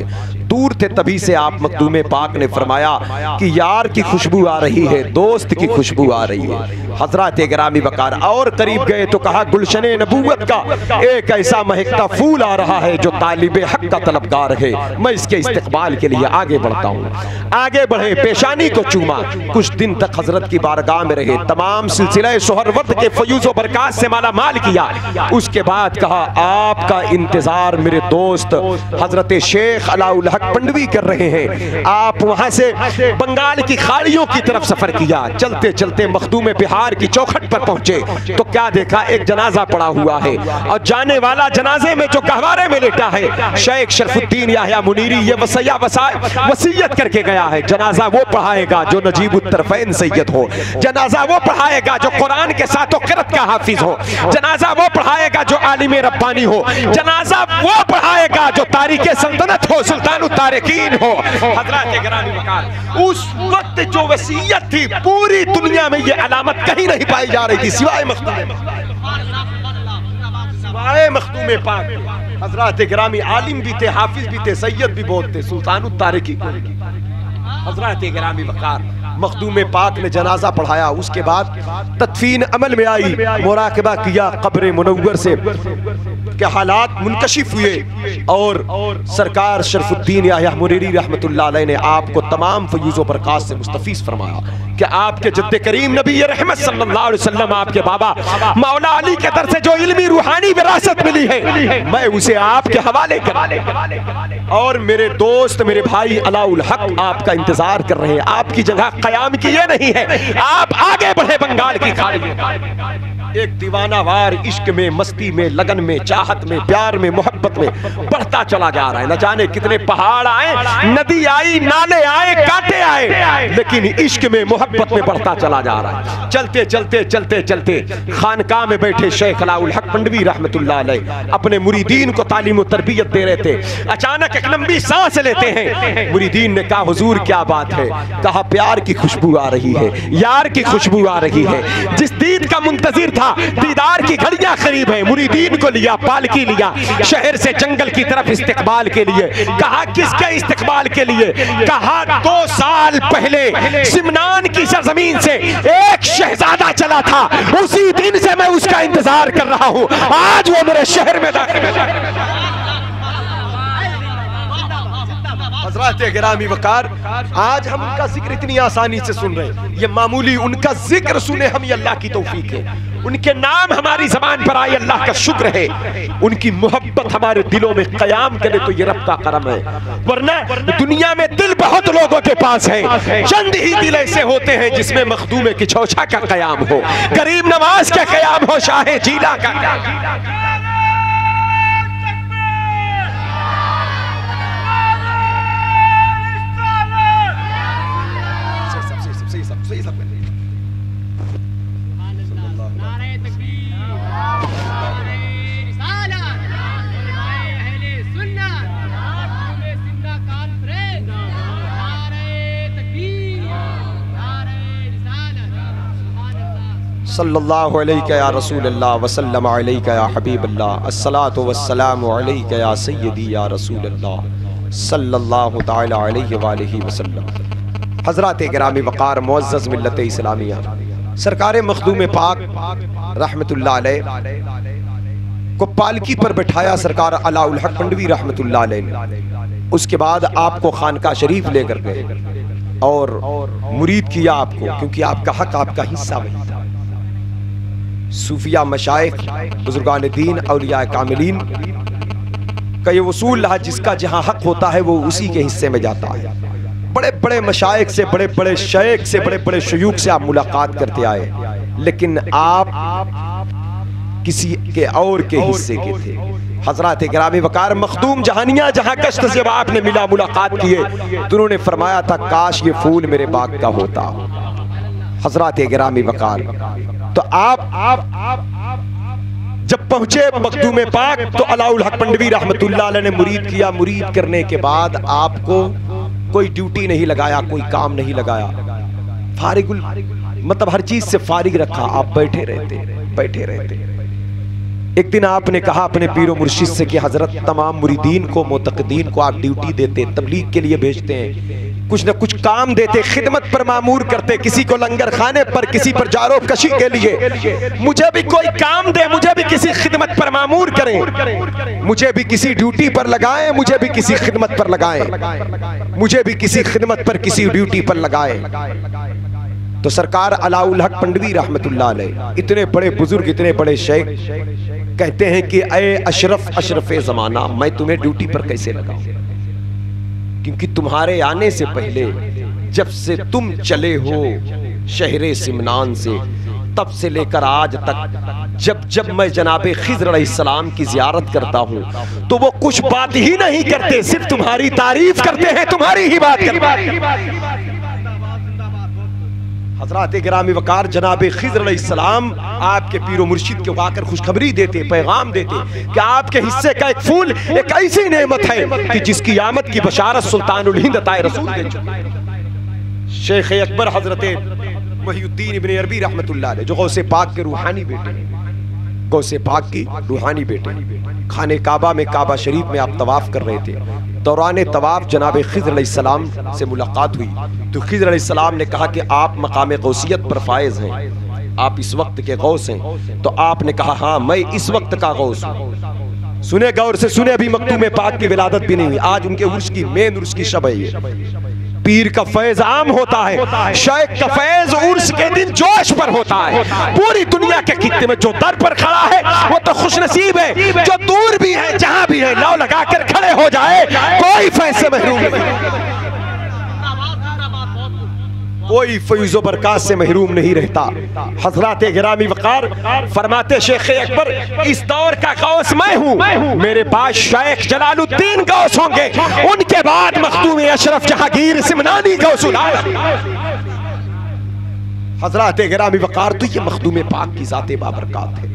दूर थे तभी से आप मखदूम पाक ने फरमाया कि यार की खुशबू आ रही है, दोस्त की खुशबू आ रही है। हजरत गिरामी वकार और करीब गए तो कहा गुलशने नबूवत का एक ऐसा महकता फूल आ रहा है जो तालिबे हक का तलबगार है। मैं इसके इस्तिकबाल के लिए आगे बढ़ता हूँ। आगे बढ़े, पेशानी को चूमा, कुछ दिन तक हजरत की बारगाह में रहे, तमाम सिलसिला सोहरवर्द के फयूज़ व बरक़ात से माला माल किया। उसके बाद कहा आपका इंतजार मेरे दोस्त हजरत शेख अलाउल हक पंडवी कर रहे हैं। आप वहां से बंगाल की खाड़ियों की तरफ सफर किया। चलते चलते मखदूम बिहार की चौखट पर पहुंचे तो क्या देखा, एक जनाजा पड़ा हुआ है और जाने वाला जनाजे में जो गहवारे में लेटा है शेख शरफुद्दीन याह्या मुनीरी, ये वसीयत करके गया है जनाजा वो पढ़ाएगा जो नजीबुत तरफ़ैन सैयद हो, जनाजा वो पढ़ाएगा जो कुरान के साथ क़िरात का हाफिज हो, जनाजा वो पढ़ाएगा जो आलिम रब्बानी हो, जनाजा वो पढ़ाएगा जो तारीख़े सल्तनत हो, सुल्तान तारिकीन हो। हज़रात गिरामी वकार, उस वक्त जो वसीयत थी पूरी दुनिया में ये अलामत कहीं नहीं पाई जा रही थी सिवाय मखदूम पाक। हज़रात गिरामी आलिम भी थे, हाफिज भी थे, सैयद भी बहुत थे, सुल्तान तारिकी। हज़रात गिरामी वकार मखदूम पाक ने जनाजा पढ़ाया। उसके बाद तदफीन अमल में आई, मुराकबा किया कब्र मुनव्वर से के हालात मुनकशिफ हुए और सरकार शरफुद्दीन याह्या मुनीरी रहमतुल्लाह अलैह ने आपको तमाम फयूज़ व बरक़ात से मुस्तफ़ीज़ फरमाया कि आपके जद्दे करीम नबी रहमत सल्लल्लाहु अलैहि वसल्लम, आपके बाबा मौला अली के दर से जो इल्मी रूहानी विरासत मिली है, मैं उसे आपके हवाले कर, और मेरे दोस्त मेरे भाई अलाउल हक आपका इंतजार कर रहे हैं। आपकी जगह कयाम की ये नहीं है, आप आगे बढ़े बंगाल की खाड़ी में। एक दीवानावार इश्क में, मस्ती में, लगन में, चाहत में, प्यार में, मोहब्बत में बढ़ता चला जा रहा है। न जाने कितने पहाड़ आए, नदी आई, नाले आए, कांटे आए, लेकिन इश्क में, मोहब्बत में बढ़ता चला जा रहा है। चलते चलते चलते चलते खानकाह में बैठे शेख अलाउल हक मंडवी रहमतुल्लाह अलैह अपने मुरीदीन को तालीम और तरबियत दे रहे थे। अचानक एक लंबी सांस लेते हैं। मुरीदीन ने कहा, हुजूर क्या बात है? कहा, प्यार की खुशबू आ रही है, यार की खुशबू आ रही है। जिस दीद का मुंतजिर था, दीदार की घड़ियां करीब है। मुरीदीन को लिया, पालकी लिया, शहर से जंगल की तरफ इस्तिकबाल के लिए। कहा, किसके इस्तिकबाल के लिए? कहा, 2 साल पहले सिमनान की सरजमीन से एक शहजादा चला था, उसी दिन से मैं उसका इंतजार कर रहा हूं। आज वो मेरे शहर में दाखिल है। हज़रात गिरामी वकार, आज हम उनका जिक्र इतनी आसानी से सुन रहे हैं। ये मामूली उनका जिक्र सुने हम, ये अल्लाह की तौफीक है। उनके नाम हमारी जबान पर आए, अल्लाह का शुक्र है। उनकी मोहब्बत हमारे दिलों में कयाम करे तो ये रब का करम है। वरना दुनिया में दिल बहुत लोगों के पास है, चंद ही दिल ऐसे होते हैं जिसमें मखदूम की चौछा का कयाम हो, गरीब नवाज का कयाम हो, शाह जीला का कयाम। सल्लल्लाहु अलैहि या रसूल अल्लाह वसल्लम अलैका या हबीब अल्लाह, अस्सलातु वस्सलामु अलैका या सय्यदी या रसूल अल्लाह सल्लल्लाहु तआला अलैहि वालिहि वसल्लम। हज़रात गिरामी वक़ार, मुअज़्ज़ज़ मिल्लत इस्लामिया, सरकार मखदूम पाक रहमतुल्लाह अलैह को पालकी पर बैठाया सरकार अलाउल हक मंडवी रहमतुल्लाह अलैह ने। उसके बाद आपको खानका शरीफ लेकर गए और मुरीद किया आपको, क्योंकि आपका हक, आपका हिस्सा वही था। सूफिया मशाइख, बुजुर्गान दीन, औलिया कामिलीन का ये उसूल रहा, जिसका जहां हक होता है वो उसी के हिस्से में जाता है। बड़े बड़े मशाइख से, बड़े बड़े शेख से, बड़े बड़े शयूख से आप मुलाकात करते आए, लेकिन आप किसी के और के हिस्से के थे। हज़रात गिरामी वकार, मखदूम जहानिया जहां कश्त से आपने मिला, मुलाकात किए, तो उन्होंने फरमाया था, काश ये फूल मेरे बाग का होता। हज़रात गिरामी वकार, तो आप जब पहुंचे मखदूम पाक तो अलाउल हक मंडवी रहमतुल्लाह अलैह ने मुरीद किया। मुरीद करने के बाद आपको कोई ड्यूटी नहीं लगाया, कोई काम नहीं लगाया, फारिगुल मतलब हर चीज से फारिग रखा। आप बैठे रहते। एक दिन आपने कहा अपने पीरो मुर्शिद से कि हजरत, तमाम मुरीदीन को, मोतकदीन को आप ड्यूटी देते, तबलीग के लिए भेजते हैं, कुछ न कुछ काम देते, खिदमत पर मामूर करते, किसी को लंगर खाने पर, किसी पर जारोब कशी के लिए। मुझे भी कोई काम दे, मुझे भी किसी खिदमत पर मामूर करें, मुझे भी किसी ड्यूटी पर लगाएं, मुझे भी किसी खिदमत पर लगाएं, मुझे भी किसी खिदमत पर, किसी ड्यूटी पर लगाएं। तो सरकार अलाउल हक मंडवी रहमतुल्लाह अलैह, इतने बड़े बुजुर्ग, इतने बड़े शेख, कहते हैं कि ऐ अशरफ, अशरफ ज़माना, मैं तुम्हें ड्यूटी पर कैसे लगाऊं? क्योंकि तुम्हारे आने से पहले, जब से तुम चले हो शहरे सिमनान से, तब से लेकर आज तक जब जब मैं जनाबे खिज़्र अलैहिस्सलाम की ज़ियारत करता हूँ, तो वो कुछ बात ही नहीं करते, सिर्फ तुम्हारी तारीफ करते हैं, तुम्हारी ही बात करते हैं। हज़रात गिरामी वकार, जनाबे खिज़्र अलैहिस्सलाम आपके पीरो मुर्शिद को आकर खुशखबरी देते, पैगाम देते कि आपके हिस्से का एक फूल एक ऐसी नेमत है कि जिसकी आमद की बशारत सुल्तानुल हिंद अताए रसूल दे चुके। शेख अकबर हज़रत मुहिउद्दीन इब्न अरबी रहमतुल्लाह अलैह, जो गौसे पाक के रूहानी बेटे, गौसे पाक की रूहानी बेटे, खाने काबा में, काबा शरीफ में आप तवाफ कर रहे थे। दौरान तवाफ जनाब खिज़्र अलैहिस्सलाम से मुलाकात हुई, तो खिज़्र अलैहिस्सलाम ने कहा कि आप मकाम गौसियत पर फायज हैं, आप इस वक्त के गौस हैं। तो आपने कहा, हाँ मैं इस वक्त का गौस हूँ। सुने गौर से सुने, अभी मखदूम पाक की विलादत भी नहीं हुई, आज उनके उर्स की मेन उर्स की शब है ये। पीर का फैज आम होता है, शेख का फैज उर्स के दिन जोश पर होता है। पूरी दुनिया के खित्ते में जो दर पर खड़ा है वो तो खुशनसीब है, जो दूर भी है जहां भी है लौ लगाकर खड़े हो जाए, कोई फैज से महरूम नहीं, कोई फैज़ो बरकत से महरूम नहीं रहता। हज़रात गिरामी वक़ार फरमाते शेख अकबर, इस दौर का गौस मैं हूँ, मेरे पास शेख जलालुद्दीन गौस होंगे, उनके बाद मखदूम अशरफ जहांगीर सिमनानी गौसुल आलम। हज़रात गिरामी वक़ार, तो ये मखदूम पाक की ज़ाते बाबरकत है।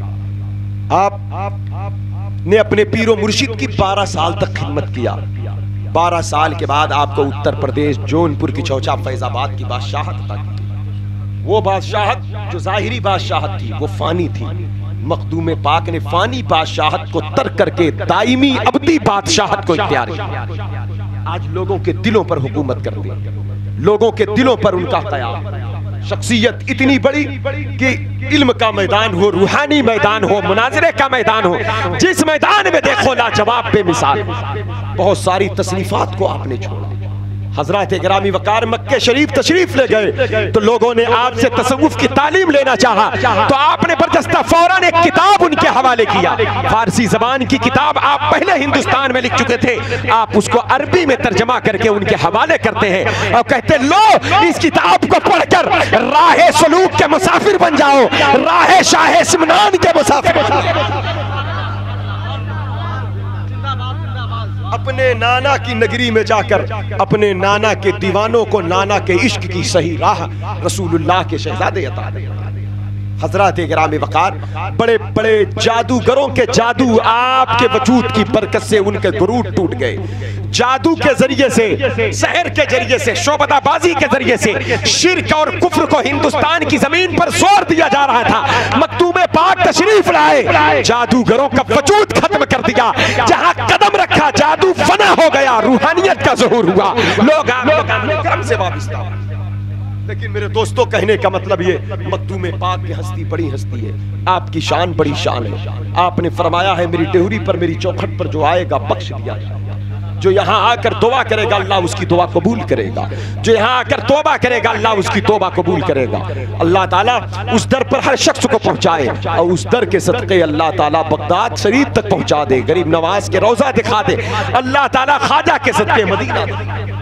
आप ने अपने पीरो मुर्शिद की 12 साल तक खिदमत किया। 12 साल के बाद आपको उत्तर प्रदेश जौनपुर की चौचा फैजाबाद की बादशाहत अता की। वो बादशाहत जो जाहिरी बादशाहत थी वो फानी थी। मखदूम पाक ने फानी बादशाहत को तर्क करके दायमी अबदी बादशाहत को इख्तियार किया। आज लोगों के दिलों पर हुकूमत करते हैं, लोगों के दिलों पर उनका क़याम। शख्सियत इतनी बड़ी कि इल्म का मैदान हो, रूहानी मैदान हो, मुनाजरे का मैदान हो, जिस मैदान में देखो लाजवाब बेमिसाल। बहुत सारी तसनीफात को आपने छोड़ा। हजरत गिरामी वक़ार मक्के शरीफ तशरीफ ले गए तो लोगों ने आपसे तसव्वुफ की तालीम लेना चाहा, तो आपने बरजस्ता फौरन एक किताब उनके हवाले किया। फारसी जबान की किताब आप पहले हिंदुस्तान में लिख चुके थे, आप उसको अरबी में तर्जमा करके उनके हवाले करते हैं और कहते लो इस किताब को पढ़कर राहे सलूक के मुसाफिर बन जाओ, राहे शाहे सिमनान के मुसाफिर। अपने नाना की नगरी में जाकर अपने नाना के दीवानों को नाना के इश्क की सही राह रसूलुल्लाह के शहजादे अता किया। हजरत गिरामी वक़ार बड़े बड़े जादूगरों के जादू आपके वजूद की बरकत से उनके गुरूर टूट गए। जादू के जरिए से, सहर के जरिए से, शोबदाबाजी के जरिए से शिर्क और कुफ्र को हिंदुस्तान की जमीन पर जोर दिया जा रहा था। मखदूम पाक तशरीफ लाए, जादूगरों का वजूद खत्म कर दिया। जहां कदम रखा जादू फना हो गया, रूहानियत का ज़हूर हुआ, लोग करम से वाबस्ता। लेकिन मेरे दोस्तों, कहने का मतलब ये, मखदूम पाक की हस्ती बड़ी हस्ती है, आपकी शान बड़ी शान है। आपने फरमाया है मेरी डेहरी पर, मेरी चौखट पर जो आएगा बख्श दिया जाएगा। जो यहाँ आकर दुआ करेगा अल्लाह उसकी दुआ कबूल करेगा, जो यहाँ आकर तौबा करेगा अल्लाह उसकी तौबा कबूल करेगा। अल्लाह ताला उस दर पर हर शख्स को पहुँचाए और उस दर के सदक़े अल्लाह ताला बगदाद शरीफ तक पहुँचा दे, गरीब नवाज के रोज़ा दिखा दे, अल्लाह ताला ख्वाजा के सदक़े मदीना दे।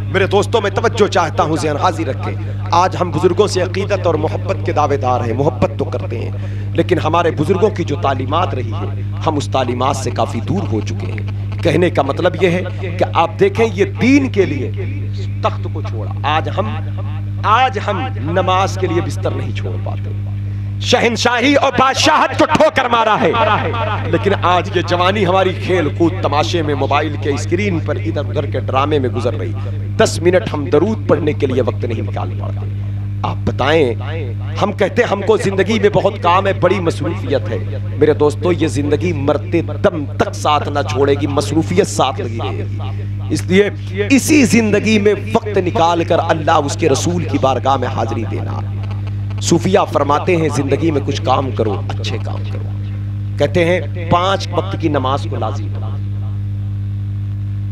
मेरे दोस्तों, मैं तवज्जो चाहता हूँ, ज़हन हाज़िर रखें। आज हम बुजुर्गों से अक़ीदत और मोहब्बत के दावेदार हैं, मोहब्बत तो करते हैं, लेकिन हमारे बुजुर्गों की जो तालीमात रही है हम उस तालीमात से काफ़ी दूर हो चुके हैं। कहने का मतलब यह है कि आप देखें, ये दीन के लिए तख्त को छोड़ा, आज हम नमाज के लिए बिस्तर नहीं छोड़ पाते। शहनशाही और बादशाहत को ठोकर मारा है, लेकिन आज ये जवानी हमारी खेल कूद तमाशे में, मोबाइल के स्क्रीन पर इधर उधर के ड्रामे में गुजर रही। 10 मिनट हम दरूद पढ़ने के लिए वक्त नहीं निकाल पाते। आप बताएं, हम कहते हैं हमको जिंदगी में बहुत काम है, बड़ी मसरूफियत है। मेरे दोस्तों, ये जिंदगी मरते दम तक साथ ना छोड़ेगी, मसरूफियत साथ लगी रहेगी। इसलिए इसी जिंदगी में वक्त निकाल कर अल्लाह उसके रसूल की बारगाह में हाजिरी देना। सूफिया फरमाते हैं जिंदगी में कुछ काम करो, अच्छे काम करो। कहते हैं 5 वक्त की नमाज को लाजिम,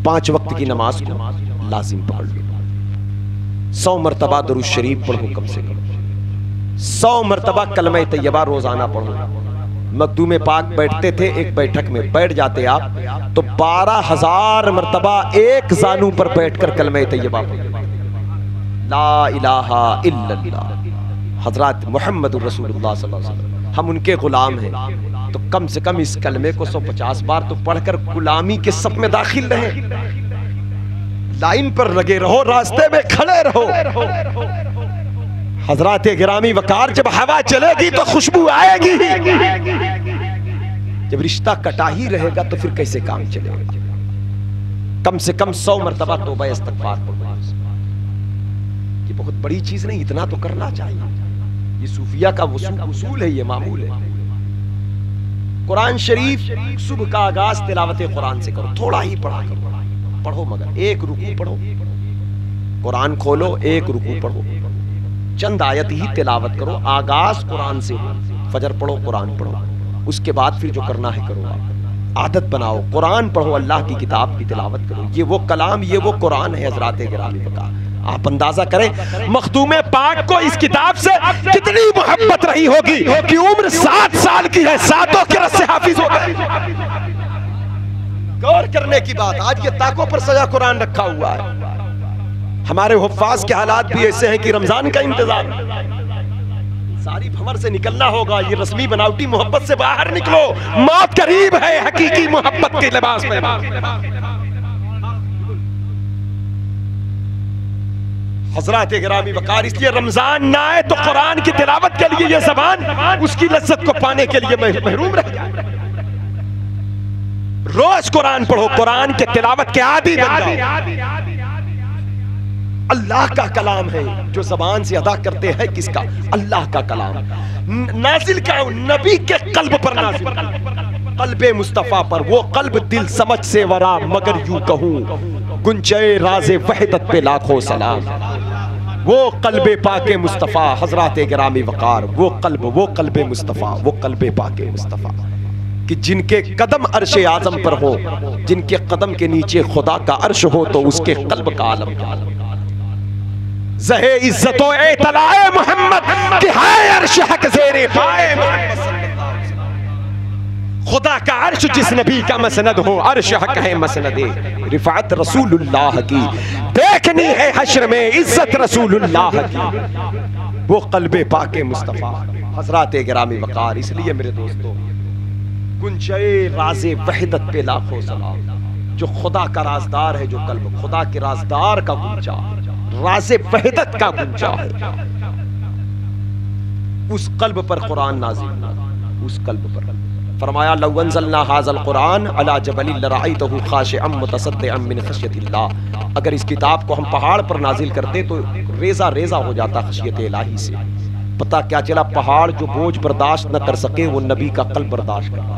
5 वक्त की नमाज को लाजिम पकड़ लो। 100 मरतबा दरूद शरीफ पढ़ो, कम से कम 100 मरतबा कलमा तैयबा रोजाना पढ़ो। मखदूम पाक बैठते थे, एक बैठक में बैठ जाते आप तो 12,000 मरतबा एक जानू पर बैठकर कलमा तैयबा पढ़ो, ला इलाहा इल्लल्लाह हजरत मोहम्मद रसूलुल्लाह सल्लल्लाहु अलैहि वसल्लम। हम उनके गुलाम हैं, तो कम से कम इस कलमे को 150 बार तो पढ़कर गुलामी के सफ में दाखिल रहे। लाइन पर लगे रहो, रास्ते में खड़े रहो। हजरत गिरामी वक़ार, जब हवा चलेगी तो खुशबू आएगी, जब रिश्ता कटा ही रहेगा तो फिर कैसे काम चलेगा। कम से कम 100 मरतबा तौबा इस्तिग़फ़ार पढ़ो। ये बहुत बड़ी चीज नहीं, इतना तो करना चाहिए। ये सूफिया का उसूल है, ये मामूल है। कुरान शरीफ सुबह का आगाज तिलावत कुरान से करो, थोड़ा ही पढ़ा करो, पढ़ो मगर एक रुकू पढ़ो। कुरान खोलो, एक रुकू पढ़ो, चंद आयत ही तिलावत करो। आगाज कुरान से हो, फजर पढ़ो, कुरान पढ़ो, उसके बाद फिर जो करना है करो। आप आदत बनाओ, कुरान पढ़ो, अल्लाह की किताब की तिलावत करो। ये वो कलाम, ये वो कुरान है हज़रात गिरामी वक़ार। आप अंदाजा करें मखदूमे पाक को इस किताब से कितनी मोहब्बत रही होगी कि उम्र 7 साल की है, 7 के रस से हाफिज हो गए। गौर करने की बात, आज ये ताकों पर सजा कुरान रखा हुआ है। हमारे हुफ्फाज के हालात भी ऐसे हैं कि रमजान का इंतजार, सारी भंवर से निकलना होगा। ये रस्मी बनावटी मोहब्बत से बाहर निकलो, मौत करीब है हकीकी मोहब्बत के लिबास में। हज़रात गिरामी वक़ार, इसलिए रमजान ना आए तो कुरान की तिलावत के लिए ये ज़बान उसकी लज्जत को पाने के लिए महरूम रह जाए। रोज कुरान पढ़ो, कुरान के तिलावत के आदी बन जाओ। अल्लाह का कलाम है जो ज़बान से अदा करते हैं, किसका? अल्लाह का कलाम। नाजिल क्या? नबी के कल्ब पर नाजिल, कल्बे मुस्तफ़ा पर। वो कल्ब दिल समझ से वरा, मगर यूं कहूं गुंजे राज़े वहदत पे लाखों सलाम। वो कल्बे पाके मुस्तफ़ा, हज़रात गिरामी वक़ार, वो कल्बे मुस्तफ़ा, वो कल्बे पाके मुस्तफ़ा कि जिनके कदम अर्श आज़म पर हो, जिनके कदम के नीचे खुदा का अर्श हो, तो उसके कल्ब का आलम ज़हे इज्जतो एतलाए मोहम्मद कि है अर्श हक ज़ेरे पाए मोहम्मद। खुदा का अर्श जिस नबी का मसनद हो, अर्श हक है मसनदे रिफात रसूलुल्लाह की। देखनी है हश्र में इज्जत रसूलुल्लाह की, वो कल्बे पाके मुस्तफ़ा। हज़रात गिरामी वक़ार, इसलिए मेरे दोस्तों गुंजे राज़े वहदत पे लाखों सलाम। जो खुदा का राजदार है, जो कल्ब खुदा के राजदार का गुंजा, राज़े वहदत का गुंजा है, उस कल्ब पर कुरान नाज़िल, उस कल्ब पर। फरमाया लौ अंज़लना हाज़ल कुरान अला जबलिन लरअयतहु खाशिअम मुतसद्दिअम मिन खश्यतिल्लाह। अगर इस किताब को हम पहाड़ पर नाजिल करते तो रेजा रेजा हो जाता खशियत इलाही से। पता क्या चला? पहाड़ जो बोझ बर्दाश्त न कर सके, वो नबी का कल्ब बर्दाश्त करता।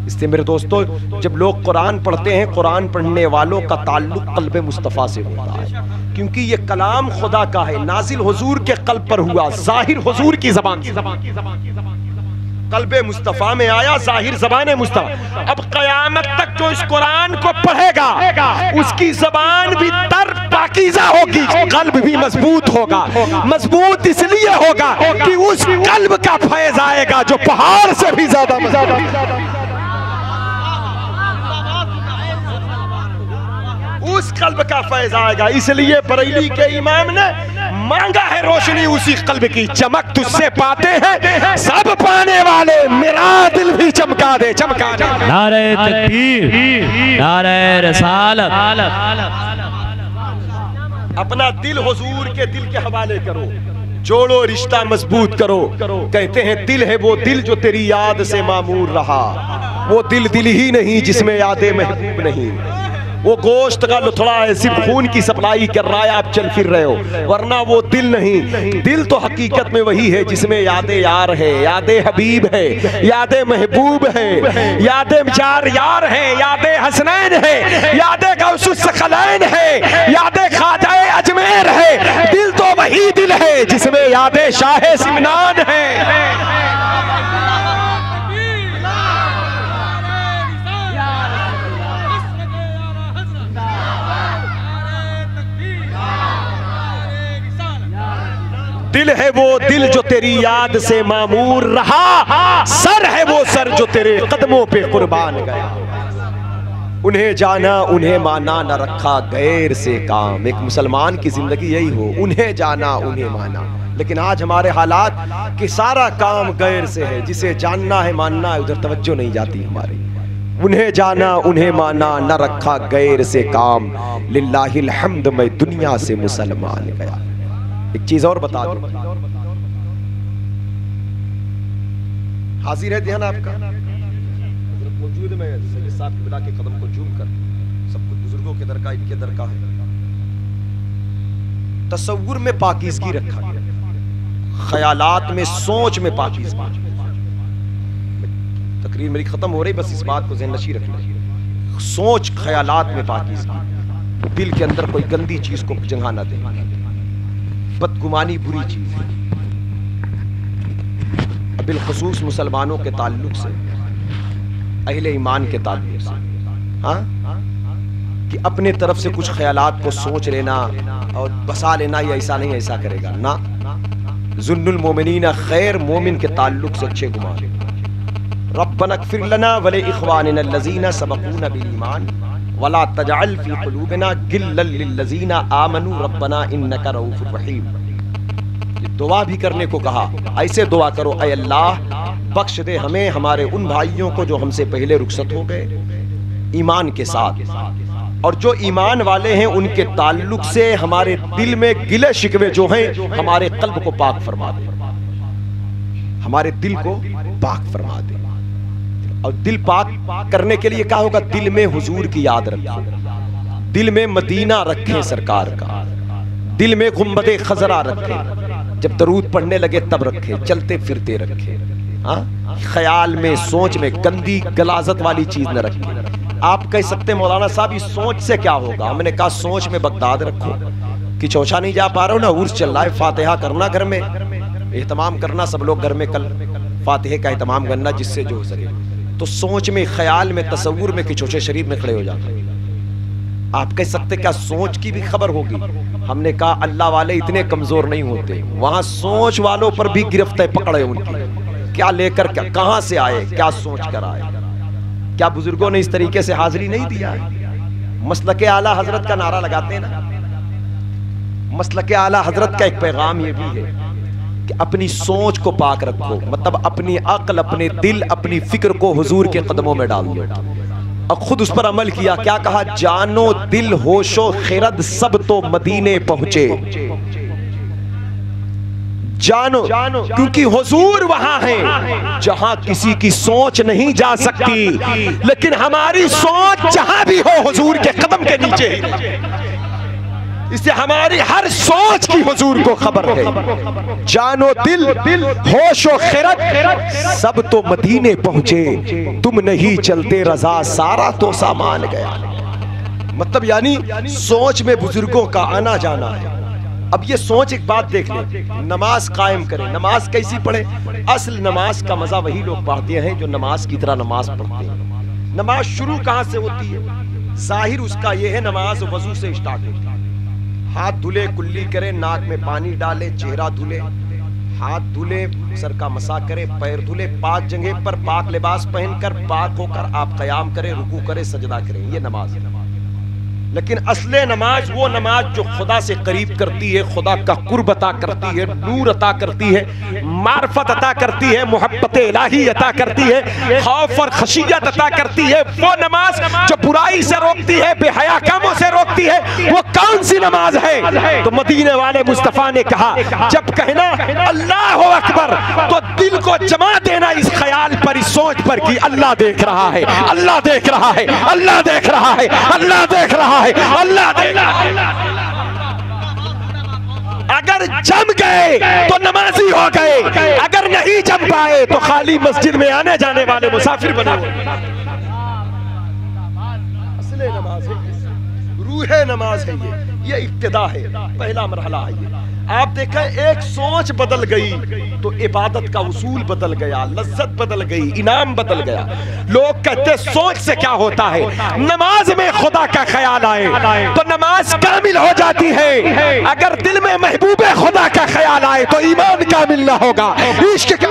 इसलिए मेरे दोस्तों, जब लोग कुरान पढ़ते हैं, कुरान पढ़ने वालों का ताल्लुक कल्बे मुस्तफ़ा से होता है, क्योंकि ये कलाम खुदा का है, नाजिल हुजूर के कल्ब पर हुआ, जाहिर हुजूर की ज़बान से। कल्बे मुस्तफ़ा में आया, जाहिर ज़बान मुस्तफ़ा। अब क़यामत तक जो इस कुरान को पढ़ेगा, उसकी ज़बान भी तर पाकीज़ा होगी, कल्ब भी मजबूत होगा। मजबूत इसलिए होगा कि उस कल्ब का फैज़ आएगा जो पहाड़ से भी ज़्यादा मजबूत। उस कल्ब का फैज़ आएगा। इसलिए बरेली के इमाम ने मांगा है रोशनी उसी कल्ब की। चमक तुझसे पाते हैं सब पाने वाले, मेरा दिल भी चमका दे, चमका दे। नारे तकबीर, नारे रिसालत। अपना दिल हुजूर के दिल के हवाले करो, जोड़ो रिश्ता मजबूत करो। कहते हैं दिल है वो दिल जो तेरी याद से मामूर रहा, वो दिल दिल ही नहीं जिसमें यादें महबूब नहीं। वो गोश्त का लुथड़ा है, सिर्फ खून की सप्लाई कर रहा है, आप चल फिर रहे हो, वरना वो दिल नहीं। दिल तो हकीकत में वही है जिसमें यादें यार है, यादें हबीब है, यादें महबूब है, यादें चार यार है, यादें हसनैन है, यादें गौसुस सखलैन है, यादें ख्वाजाए अजमेर है। दिल तो वही दिल है जिसमें यादें शाहे सिमनान है। दिल है वो दिल जो तेरी याद से मामूर रहा, सर है वो सर जो तेरे कदमों पे कुर्बान गया। उन्हें जाना उन्हें माना, न रखा गैर से काम। एक मुसलमान की जिंदगी यही हो, उन्हें जाना उन्हें माना। लेकिन आज हमारे हालात कि सारा काम गैर से है, जिसे जानना है मानना है, उधर तवज्जो नहीं जाती हमारी। उन्हें जाना उन्हें माना, न रखा गैर से काम। लिल्लाहिल हम्द, मैं दुनिया से मुसलमान गया। एक चीज और बता दूं, हाजिर है ध्यान आपका, मौजूद में सैयद साहब की बिला के कदम को झूम कर सब कुछ बुजुर्गों के दर का, इनके दर का है। तसव्वुर में पाकीज़गी रखा गया, ख्यालात में, सोच में पाकीज़गी। तकरीर मेरी खत्म हो रही, बस इस बात को ज़हन नशी रखना। सोच ख्यालात में पाकीज़गी, दिल के अंदर कोई गंदी चीज को जगह न दे। बदगुमानी बुरी चीज है, बिलखुसूस मुसलमानों के ताल्लुक से, अहले ईमान के ताल्लुक से, हाँ, कि अपने तरफ से कुछ ख्यालात को सोच लेना, और बसा लेना ये ऐसा नहीं ऐसा करेगा ना। जुन्नुल मोमिनीना खैर, मोमिन के ताल्लुक से अच्छे गुमान। रब्बना इग़फिर लना व लिइख़वानिना allज़ीना सबक़ूना बिल ईमान वला तजअल फ़ी क़ुलूबिना गिल्लन लिल्लज़ीना आमनू रब्बना इन्नका रऊफ़ुर रहीम। ये दुआ भी करने को कहा। ऐसे दुआ करो, ऐ अल्लाह बख्श दे हमें हमारे उन भाइयों को जो हमसे पहले रुखसत हो गए ईमान के साथ, और जो ईमान वाले हैं उनके ताल्लुक से हमारे दिल में गिले शिकवे जो हैं हमारे कल्ब को पाक फरमा दे, हमारे दिल को पाक फरमा दे। और दिल पाक करने के लिए क्या होगा? दिल में हुजूर की याद रखें, दिल में मदीना रखें सरकार का, दिल में गुंबदे खजरा रखें, जब दरूद पढ़ने लगे तब रखें, चलते फिरते रखें। हाँ, ख्याल में सोच में गंदी गलाजत वाली चीज न रखें। आप कह सकते मौलाना साहब इस सोच से क्या होगा? हमने कहा सोच में बगदाद रखो कि चौछा नहीं जा पा रहा हो ना, उर्स चल रहा है, फातिहा करना घर में, एहतमाम करना सब लोग घर में, कल फातिहे का एहतमाम करना जिससे जो हो सके। तो सोच में, ख्याल में, तसव्वुर में कि चौचे शरीफ में खड़े हो जाते। आप कह सकते क्या सोच की भी खबर होगी? हमने कहा अल्लाह वाले इतने कमजोर नहीं होते, वहां सोच वालों पर भी गिरफ्त पकड़े उनकी, क्या लेकर क्या, कहां से आए, क्या सोच कर आए। क्या बुजुर्गों ने इस तरीके से हाजिरी नहीं दिया है? मसलके आला हजरत का नारा लगाते हैं ना। मसलके आला हजरत का एक पैगाम ये भी है कि अपनी सोच को पाक रखो, मतलब अपनी अक्ल, अपने दिल, अपनी फिक्र को हुजूर के कदमों में डाल दो और खुद उस पर अमल किया। क्या कहा? जानो दिल होशो खिरद सब तो मदीने पहुंचे। जानो, क्योंकि हुजूर वहां है जहां किसी की सोच नहीं जा सकती, लेकिन हमारी सोच जहां भी हो हुजूर के कदम के नीचे ही, इससे हमारी हर सोच की हुजूर को खबर है। जानो दिल होशो खिरत सब तो मदीने पहुंचे, तुम नहीं चलते रजा सारा तो सामान गया। मतलब यानी सोच में बुजुर्गों का आना जाना है। अब ये सोच, एक बात देख ले, नमाज कायम करें, नमाज कैसी पढ़े? असल नमाज का मजा वही लोग पढ़ते हैं जो नमाज की तरह नमाज पढ़ते हैं। नमाज शुरू कहां से होती है? जाहिर उसका ये है नमाज वजू से स्टार्ट होती है। हाथ धुले, कुल्ली करे, नाक में पानी डाले, चेहरा धुले, हाथ धुले, सर का मसा करे, पैर धुले, पाक जगह पर पाक लिबास पहनकर पाक होकर आप कयाम करें, रुकू करें, सजदा करें, ये नमाज है। लेकिन असले नमाज वो नमाज जो खुदा से करीब करती है, खुदा का कुर्ब अता करती है, नूर अता करती है, मार्फत अता करती है, मोहब्बत इलाही अता करती है, खौफ और खशियत अता करती है। वो नमाज जो बुराई से रोकती है, बेहया कामों से रोकती है, वो कौन सी नमाज है? तो मदीने वाले मुस्तफा ने कहा जब कहना अल्लाह अकबर तो दिल को जमा देना इस ख्याल पर, इस सोच पर कि अल्लाह देख रहा है, अल्लाह देख रहा है, अल्लाह देख रहा है, अल्लाह देख रहा है, अल्लाह देना। अगर जम गए तो नमाजी हो गए, अगर नहीं जम पाए तो खाली मस्जिद में आने जाने वाले मुसाफिर बने हुए। असले नमाज है, रूहे नमाज है, ये इब्तिदा है, पहला मरहला है ये। आप देखें एक सोच बदल गई तो इबादत का उसूल बदल गया, लज्जत बदल गई, इनाम बदल गया। लोग कहते सोच से क्या होता है? नमाज में खुदा का ख्याल आए तो नमाज कामिल हो जाती है। अगर दिल में महबूबे खुदा का ख्याल आए तो ईमान कामिल ना होगा। इश्क का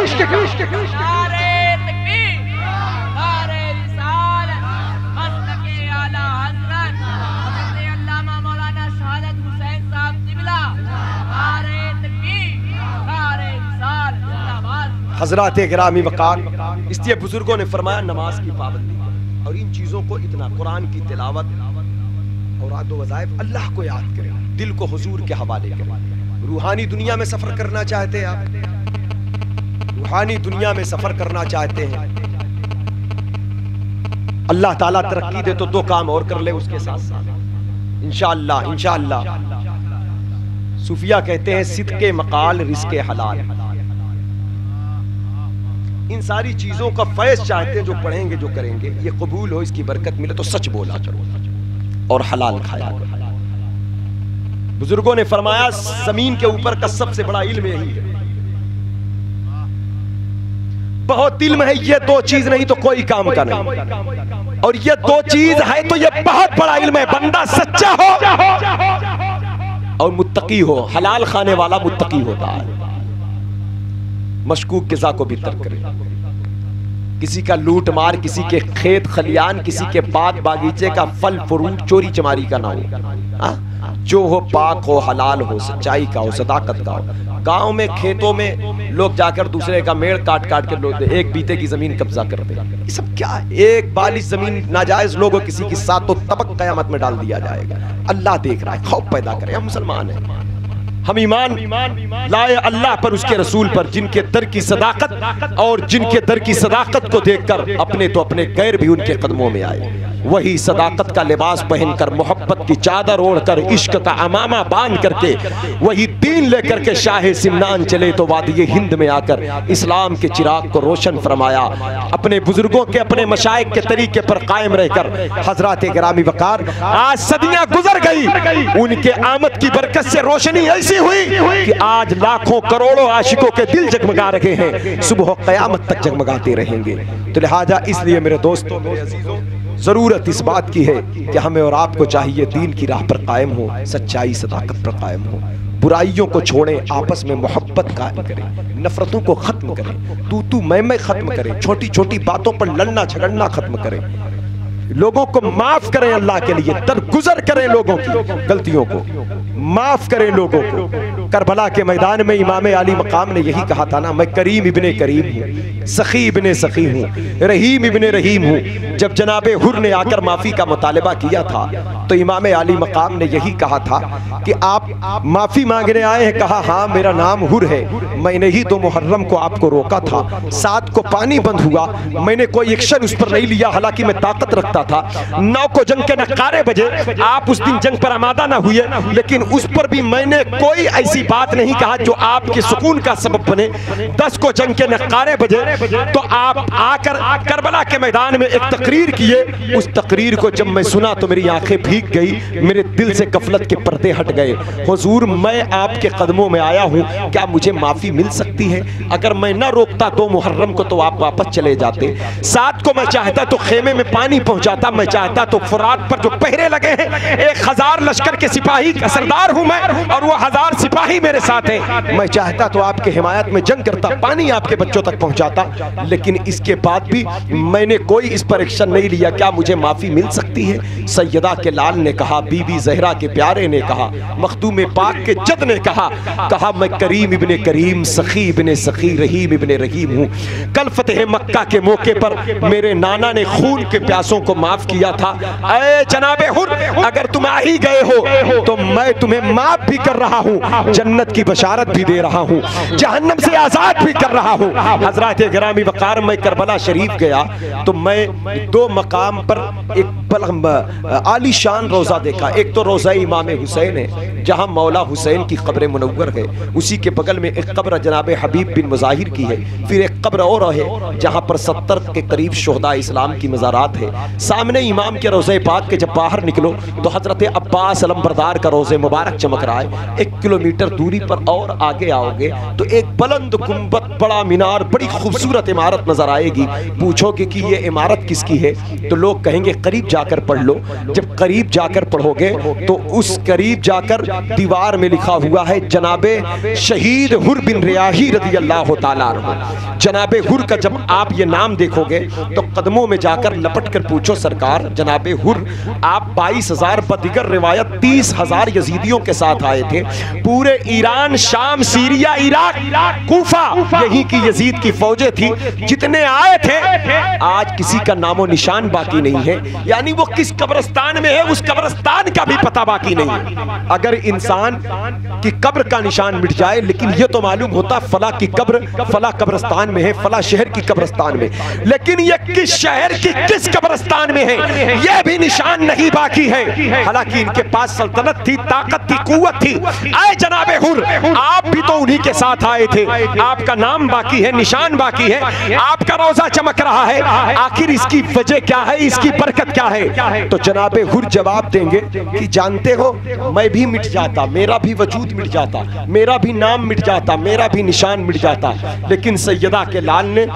हजरात गिरामी वक़ार, इसलिए बुजुर्गों ने फरमाया नमाज की पाबंदी और इन चीज़ों को इतना, कुरान की तिलावत और आदो वज़ाइफ, अल्लाह को याद करें, दिल को हुजूर के हवाले करें। रूहानी दुनिया में सफ़र करना चाहते हैं आप, रूहानी दुनिया में सफ़र करना चाहते हैं, अल्लाह ताला तरक्की दे तो दो काम और कर ले उसके साथ साथ इंशाअल्लाह। इंशाअल्लाह सूफिया कहते हैं सिद्क़े मकाल रिज़्क़े हलाल। इन सारी चीजों का फैज़ चाहते हैं, जो पढ़ेंगे जो करेंगे ये कबूल हो, इसकी बरकत मिले तो सच बोला करो और हलाल खाया करो। बुजुर्गों ने फरमाया जमीन के ऊपर का सबसे बड़ा इल्म यही है, बहुत इल्म है, ये दो चीज नहीं तो कोई काम का नहीं, और ये दो चीज है तो ये बहुत बड़ा इल्म है। बंदा सच्चा हो और मुत्तकी हो। हलाल खाने वाला मुत्तकी होता है। मशकूक ग़िज़ा को भी तर्क करे। किसी का लूट मार, किसी के खेत खलियान, किसी के बाग बागीचे का फल फ्रूट चोरी चमारी का ना हो। जो हो पाक हो, हलाल हो, सच्चाई का हो, सदाकत का हो। गांव में खेतों में लोग जाकर दूसरे का मेड़ काट काट के लोग एक बीते की जमीन कब्जा करते हैं। ये सब क्या है? एक बालिश जमीन नाजायज लोग हो किसी की साथ तो तबक कयामत में डाल दिया जाएगा। अल्लाह देख रहा है, खौफ पैदा करे। हम मुसलमान हैं, हम ईमान लाए अल्लाह पर, उसके रसूल पर, जिनके दर की सदाकत और जिनके दर की सदाकत को देखकर अपने तो अपने गैर भी उनके कदमों में आए। वही सदाकत का लिबास पहनकर, मोहब्बत की चादर ओढ़कर, इश्क का अमामा बांध करके, वही दीन लेकर के शाह सिमनान चले तो वादी हिंद में आकर इस्लाम के चिराग को रोशन फरमाया। अपने बुजुर्गों के, अपने मशाइख के तरीके पर कायम रहकर हजरात गिरामी वकार, आज सदियां गुजर गई, उनके आमद की बरकत से रोशनी ऐसी हुई कि आज लाखों करोड़ों आशिकों के दिल जगमगा रहे हैं, सुबह क़यामत तक जगमगाते रहेंगे। तो लिहाजा इसलिए मेरे दोस्तों, मेरे अजीजों, जरूरत इस बात की है कि हमें और आपको चाहिए दीन की राह पर कायम हो, सच्चाई सदाकत पर कायम हो, बुराइयों को छोड़ें, आपस में मोहब्बत कायम करें, नफरतों को खत्म करें, तू मैं खत्म करें, छोटी छोटी बातों पर लड़ना झगड़ना खत्म करें, लोगों को माफ करें, अल्लाह के लिए दरगुजर करें, लोगों की गलतियों को माफ करें लोगों को। करबला के मैदान में इमाम आली मकाम ने यही कहा था ना, मैं करीम इब्ने करीम हूँ, सखी इब्ने सखी हूँ, रहीम इब्ने रहीम हूँ। जब जनाबे हुर ने आकर माफी का मुतालबा किया था तो इमाम आली मकाम ने यही कहा था कि आप माफी मांगने आए हैं? कहा हाँ, मेरा नाम हुर है, मैंने ही 2 मुहर्रम को आपको रोका था, 7 को पानी बंद हुआ, मैंने कोई एक्शन उस पर नहीं लिया, हालांकि मैं ताकत रखता था। 9 को जंग के नकारे बजे, आप उस दिन जंग पर आमादा ना हुए, लेकिन उस पर भी मैंने कोई ऐसी बात नहीं कहा जो आपके सुकून का सबब बने। 10 को जंग के नकारे बजे तो आप आकर करबला के मैदान में एक तकरीर किए। उस तकरीर को जब मैं सुना तो मेरी आंखें भीग गई, मेरे दिल से गफलत के पर्दे हट गए। हुजूर, मैं आपके कदमों में आया हूं, क्या मुझे माफी मिल सकती है? अगर मैं ना रोकता 2 मुहर्रम को तो आप वापस चले जाते। 7 को मैं चाहता तो खेमे में पानी पहुंचाता, मैं चाहता तो फुरात पर जो पहरे लगे हैं, 1000 लश्कर के सिपाही का सरदार हूं मैं, और वो 1000 सिपाही मेरे साथ हैं। मैं चाहता तो आपके हिमायत में जंग करता, पानी आपके बच्चों तक पहुंचाता, लेकिन इसके बाद भी मैंने कोई इस पर एक्शन नहीं लिया, क्या मुझे माफी मिल सकती है? सैयदा के लाल ने कहा, बीबी जहरा के प्यारे ने कहा, मखदूम पाक के जद ने कहा मैं करीम इब्ने करीम, सखी इब्ने सखी, रहीम इब्ने रहीम हूँ। कल फतेह मक्का के मौके पर मेरे नाना ने खून के प्यासों को माफ किया था। ऐ जनाबे हुर, अगर तुम आ ही गए हो तो मैं तुम्हें माफ भी कर रहा हूँ, जन्नत की बशारत भी दे रहा हूँ, जहन्नम से आजाद भी कर रहा हूँ। हजरात गिरामी वकार, मैं करबला शरीफ गया तो मैं 2 मकाम पर एक आलीशान रोजा देखा। एक तो रोजा इमाम हुसैन है, जहाँ मौला हुसैन की कब्र मुनव्वर है, उसी के बगल में एक कब्र जनाब हबीब बिन मुजाहिर की है। फिर एक कब्र और है जहाँ पर 70 के करीब शुहदा इस्लाम की मज़ारात है। सामने इमाम के रोज़े पाक के जब बाहर निकलो तो हजरत अब्बास अलमबरदार का रोज़े मुबारक चमक रहा है। 1 किलोमीटर दूरी पर और आगे आओगे तो एक बुलंद गुंबद, बड़ा मीनार, बड़ी खूबसूरत इमारत नजर आएगी। पूछोगे कि ये इमारत किसकी है तो लोग कहेंगे करीब जाकर पढ़ लो। जब करीब जाकर पढ़ोगे तो उस करीब जाकर दीवार में लिखा हुआ है जनाबे शहीद हुर बिन रियाही रज़ी अल्लाह तआला अन्हु। जनाबे हुर का जब आप ये नाम देखोगे तो कदमों में जाकर लपट कर पूछो, सरकार जनाबे हुर आप 22,000 बदिगर रिवायत 30,000 यजीदियों के साथ आए थे। पूरे ईरान, शाम, सीरिया, इराक, कूफा, यहीं की यजीद की फौजें थी। जितने आए थे आज किसी का नामो निशान बाकी नहीं है। यानी वो किस कब्रिस्तान में है उस कब्रिस्तान का भी पता बाकी नहीं है। अगर इंसान की कब्र का निशान मिट जाए, लेकिन ये तो मालूम होता फला की कब्र फला कब्रिस्तान में है, फला शहर की कब्रिस्तान में, लेकिन ये किस शहर की किस कब्रिस्तान में है ये भी निशान नहीं बाकी है। हालांकि इनके पास सल्तनत थी, ताकत थी, कुव्वत थी। आए जनाब जनाबे हुर, आप भी तो उन्हीं के साथ आए थे, आपका नाम बाकी है, निशान बाकी है, आपका रोजा चमक रहा है, आखिर इसकी वजह क्या है, इसकी बरकत क्या है? तो जनाबे हुर जवाब देंगे कि जानते हो, मैं भी मिट जाता, मेरा भी वजूद मिट जाता, मेरा भी नाम मिट जाता, मेरा भी निशान मिट जाता, लेकिन सैयदा के लाल ने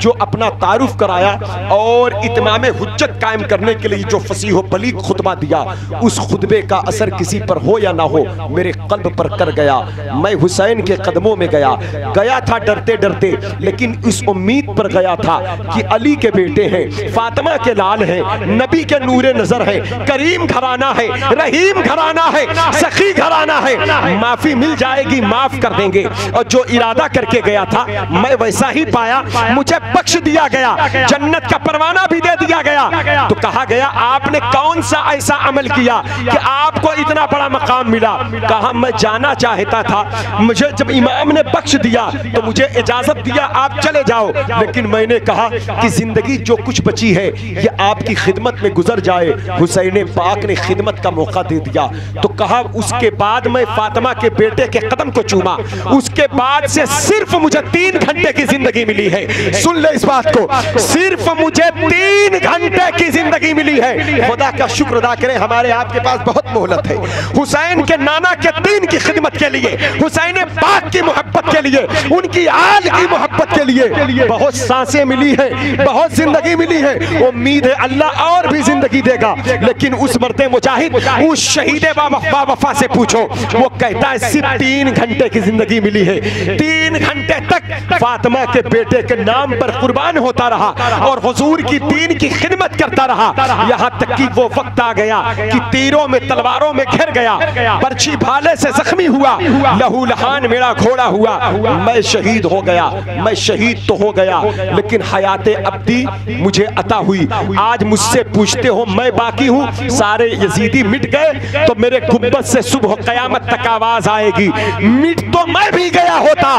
जो अपना तारुफ कराया और इत्माम हुज्जत कायम करने के लिए जो फसीह व बलीग खुतबा दिया, उस खुतबे का असर किसी पर हो या ना हो मेरे कल्ब पर कर गया। मैं हुसैन के कदमों में गया था डरते डरते, लेकिन इस उम्मीद पर गया था कि अली के बेटे हैं, फातिमा के लाल हैं, नबी के नूरे नजर है, करीम घराना है, रहीम घराना है, सखी घराना है, माफी मिल जाएगी, माफ कर देंगे। और जो इरादा करके गया था मैं वैसा ही पाया, मुझे बख्श दिया गया, जन्नत का परवाना भी दे दिया गया। तो कहा गया आपने कौन सा ऐसा अमल किया कि आपको इतना बड़ा मकाम मिला? कहा मैं जाना चाहता था, मुझे जब इमाम ने बख्श दिया तो मुझे इजाजत दिया आप चले जाओ, लेकिन मैंने कहा कि जिंदगी जो कुछ बची है ये आपकी खिदमत में गुजर जाए। हुसैन पाक ने खिदमत का मौका दे दिया। तो कहा उसके बाद मैं फातिमा के बेटे के कदम को चूमा, उसके बाद से सिर्फ मुझे 3 घंटे की जिंदगी मिली है। सुन ले इस बात को, सिर्फ मुझे 3 घंटे की जिंदगी मिली है। खुदा का शुक्र अदा करें, हमारे आपके पास बहुत मोहलत है। हुसैन के नाना के दीन की खिदमत के लिए, हुसैन पाक की मोहब्बत के लिए, उनकी आल की मोहब्बत के लिए बहुत सांसें मिली है, बहुत जिंदगी मिली है। उम्मीद है अल्लाह और भी जिंदगी देगा। लेकिन उस मर्दे मुजाहिद, उस शहीद बावफा से पूछो, वो कहता है सिर्फ 3 घंटे की जिंदगी मिली है। 3 घंटे तक फातिमा के बेटे के नाम पर कुर्बान होता रहा और हुजूर की दीन की खिदमत करता रहा, यहाँ तक कि वो वक्त आ गया कि तीरों में तलवारों में घिर गया, बर्छी भाले से जख्मी हुआ, लहू लहान मेरा घोड़ा हुआ, मैं शहीद हो गया। मैं शहीद तो हो गया लेकिन हयाते अब्दी मुझे अता हुई। आज मुझसे पूछते हो मैं बाकी हूँ, सारे यजीदी मिट गए तो मेरे गुंबद से सुबह कयामत तक आवाज आएगी, मिट तो मैं भी गया होता।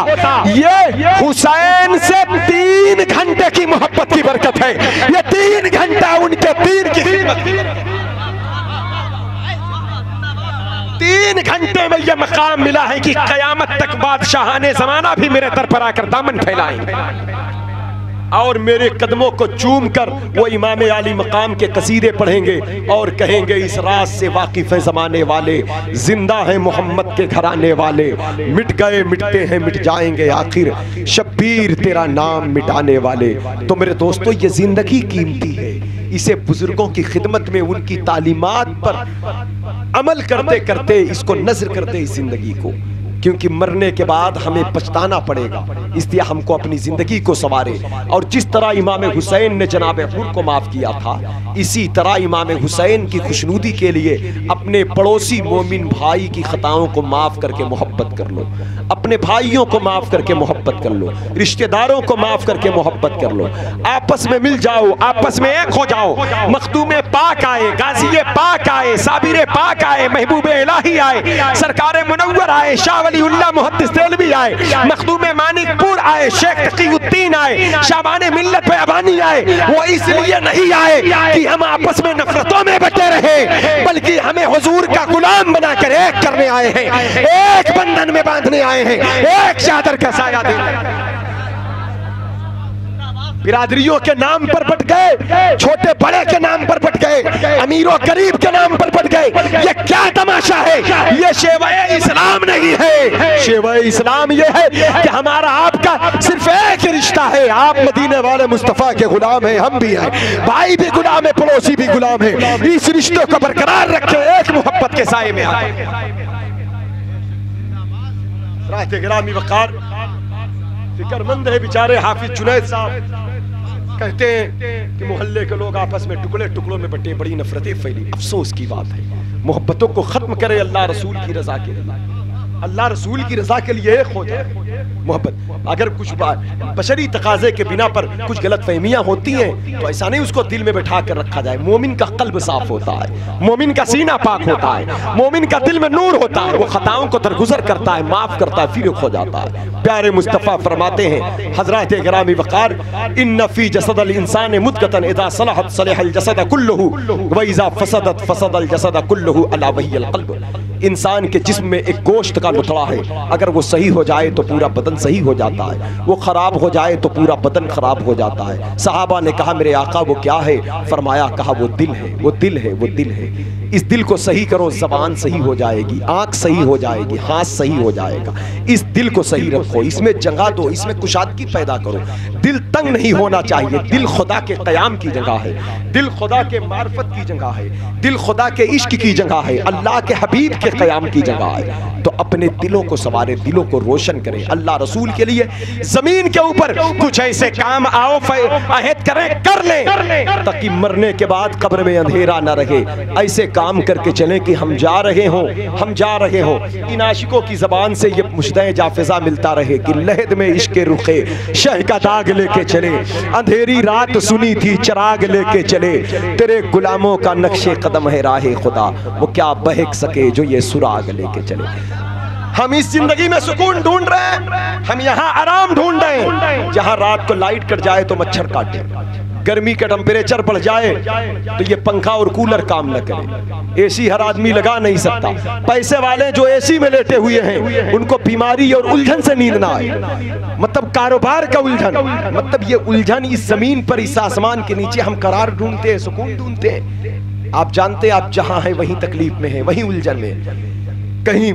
ये हुसैन से 3 घंटे की मोहब्बत की बरकत है। ये 3 घंटा उनके दीन की खिदमत, 3 घंटे में यह मकाम मिला है कि कयामत तक बादशाहाने ज़माना भी मेरे दर पर आकर दामन फैलाएंगे और मेरे कदमों को चूम कर वो इमाम आली मकाम के कसीदे पढ़ेंगे और कहेंगे इस राज से वाकिफ है ज़माने वाले, जिंदा है मोहम्मद के घराने वाले, मिट गए मिटते हैं मिट जाएंगे आखिर, शब्बीर तेरा नाम मिटाने वाले। तो मेरे दोस्तों ये जिंदगी कीमती है, इसे बुजुर्गों की खिदमत में उनकी तालीमात पर अमल करते करते इसको नज़र करते इस जिंदगी को, क्योंकि मरने के बाद हमें पछताना पड़ेगा, इसलिए हमको अपनी जिंदगी को संवारे। और जिस तरह इमाम हुसैन ने जनाबे हुर को माफ किया था, इसी तरह इमाम हुसैन की खुशनुदी के लिए अपने पड़ोसी मोमिन भाई की खताओं को माफ करके मोहब्बत कर लो, अपने भाइयों को माफ करके मोहब्बत कर लो, रिश्तेदारों को माफ करके मोहब्बत कर लो, आपस में मिल जाओ, आपस में एक हो जाओ। मखदूमे पाक आए, गाज़िए पाक आए, साबिरे पाक आए, महबूबे इलाही आए, सरकारे मुनव्वर आए, शाह वलीउल्लाह मुहद्दिस देलवी आए, मखदूमे मानिकपुर आए, शेख तकीउद्दीन आए, शाबाने मिल्लत पे अबानी आए। वो इसलिए नहीं आए कि हम आपस में नफरतों में बटे रहे, बल्कि हमें हुजूर का गुलाम बनाकर एक करने आए हैं, एक बंधन में बांधने आए हैं, एक चादर का साया देने। बिरादरियों के नाम पर बट गए, छोटे बड़े के नाम पर बट गए, अमीरों गरीब के नाम पर बट गए। ये क्या तमाशा है? ये शेवाए इस्लाम नहीं है। शेवाए इस्लाम ये है कि हमारा आपका सिर्फ एक रिश्ता है, आप मदीने वाले मुस्तफा के गुलाम हैं, हम भी हैं, भाई भी गुलाम है, पड़ोसी भी गुलाम है। इस रिश्ते को बरकरार रखे, एक मोहब्बत के साए में गिरामी वकार फिक्रमंद है बेचारे हाफिज जुनैद साहब, कहते हैं कि मोहल्ले के लोग आपस में टुकड़े टुकड़ों में बटे, बड़ी नफरतें फैली। अफसोस की बात है, मोहब्बतों को खत्म करे अल्लाह रसूल की रजा के लिए, अल्लाह रसूल की रजा के लिए एक हो जाए मोहब्बत। अगर कुछ बशरी तकाजे के बिना पर कुछ गलत फहमियाँ होती हैं तो ऐसा नहीं उसको दिल में बैठा कर रखा जाए। मोमिन का कल्ब साफ होता है, मोमिन का सीना पाक होता है, मोमिन का दिल में नूर होता है, वो खताओं को दरगुजर करता है, माफ करता है, फिर हो जाता है। प्यारे मुस्तफ़ा फरमाते हैं हजरत गिरामी वक़ार, इन्न फी जसदिल इंसान मुद्गतन इज़ा सलहत सलहल जसद कुल्लुहु व इज़ा फसदत फसदल जसद कुल्लुहु अला वहियल क़ल्ब। इंसान के जिस्म में एक गोश्त का लुथड़ा है, अगर वो सही हो जाए तो पूरा बदन सही हो जाता है, वो खराब हो जाए तो पूरा बदन खराब हो जाता है। सहाबा ने कहा मेरे आका वो क्या है? फरमाया कहा वो दिल है, वो दिल है, वो दिल है। इस दिल को सही करो, जबान सही हो जाएगी, आंख सही हो जाएगी, हाथ सही हो जाएगा। इस दिल को सही रखो, इसमें जगह दो, इसमें कुशादगी पैदा करो। दिल तंग नहीं होना चाहिए। दिल खुदा के क़याम की जगह है, दिल खुदा के मार्फत की जगह है, दिल खुदा के इश्क की जगह है, अल्लाह के हबीब के क़याम की जगह है। तो अपने दिलों को संवारे, दिलों को रोशन करें अल्लाह रसूल के लिए। जमीन के ऊपर कुछ ऐसे काम आओ अहद करें, कर लें, ताकि मरने के बाद कब्र में अंधेरा न रहे। ऐसे काम करके चलें कि हम जा रहे हों, हम जा रहे हों। इन आशिकों की जबान से ये मुश्तए जाफिजा मिलता रहे कि लहद में इश्क रुखे शह का दाग लेके चले, अंधेरी रात सुनी थी चराग लेके चले, तेरे गुलामों का नक्शे कदम है राहे खुदा, वो क्या बहक सके जो ये सुराग लेके चले। हम इस जिंदगी में सुकून ढूंढ रहे हैं, हम यहाँ आराम ढूंढ रहे हैं। जहाँ रात को लाइट कट जाए तो मच्छर काटे, गर्मी का टेम्परेचर बढ़ जाए तो ये पंखा और कूलर काम न करे, एसी हर आदमी लगा नहीं सकता। पैसे वाले जो एसी में लेटे हुए हैं उनको बीमारी और उलझन से नींद ना आए, मतलब कारोबार का उलझन, मतलब ये उलझन इस जमीन पर, इस आसमान के नीचे हम करार ढूंढते हैं, सुकून ढूंढते हैं। आप जानते हैं आप जहां हैं वहीं तकलीफ में है, वहीं उलझन में। कहीं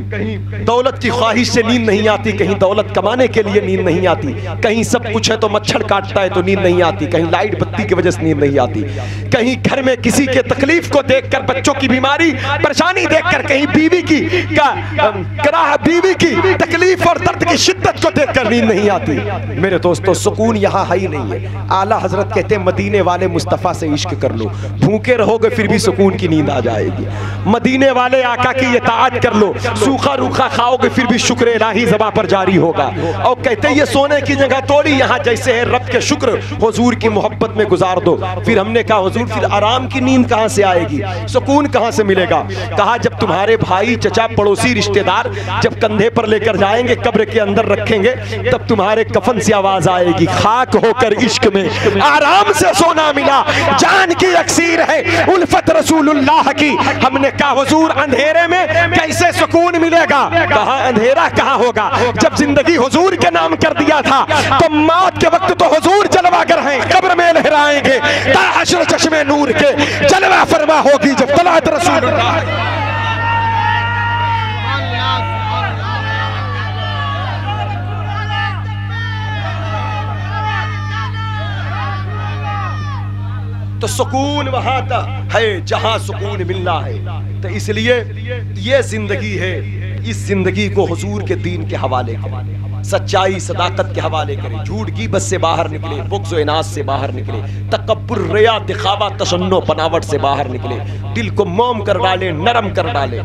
दौलत की ख्वाहिश से नींद नहीं आती, कहीं दौलत कमाने के लिए नींद नहीं आती, कहीं सब कुछ है तो मच्छर काटता है तो नींद नहीं आती, कहीं लाइट बत्ती की वजह से नींद नहीं आती, कहीं घर में किसी के तकलीफ को देखकर, बच्चों की बीमारी परेशानी देखकर, कहीं बीवी की बीवी की तकलीफ और दर्द की शिद्दत को देखकर नींद नहीं आती। मेरे दोस्तों सुकून यहाँ है ही नहीं है। आला हजरत कहते हैं मदीने वाले मुस्तफ़ा से इश्क कर लो, भूखे रहोगे फिर भी सुकून की नींद आ जाएगी। मदीने वाले आका की इताअत कर लो, सूखा रूखा खाओगे फिर भी शुक्र इलाही ज़बां पर जारी होगा। और कहते ये सोने की जगह तोड़ी, यहाँ जैसे है रब के शुक्र हुजूर की मोहब्बत में गुजार दो। फिर हमने कहा हुजूर फिर आराम की नींद कहाँ से आएगी, सुकून कहाँ से मिलेगा? कहा जब तुम्हारे भाई चचा पड़ोसी रिश्तेदार जब कंधे पर लेकर जाएंगे, कब्र के अंदर रखेंगे, तब तुम्हारे कफन से आवाज आएगी खाक होकर इश्क में आराम से सोना मिला, जान की अक्सीर है उल्फत रसूलुल्लाह की। हमने कहा हुजूर अंधेरे में कैसे सुकून मिलेगा? कहा अंधेरा कहाँ होगा, जब जिंदगी हुजूर के नाम कर दिया था तो मौत के वक्त तो हुजूर जलवागर हैं, कब्र में लहराएंगे, ताहशर चश्मे नूर के जलवा फरमा होगी जब तलात रसूलुल्लाह। तो सुकून वहां है जहां सुकून मिलना है। तो इसलिए ये जिंदगी है, इस जिंदगी को हुजूर के दीन के हवाले करें, सच्चाई सदाकत के हवाले करें, झूठ की बस से बाहर निकले, बुग़्ज़ व इनास से बाहर निकले, तकब्बुर रिया दिखावा तशन्नो बनावट से बाहर निकले, दिल को मोम कर डाले, नरम कर डाले,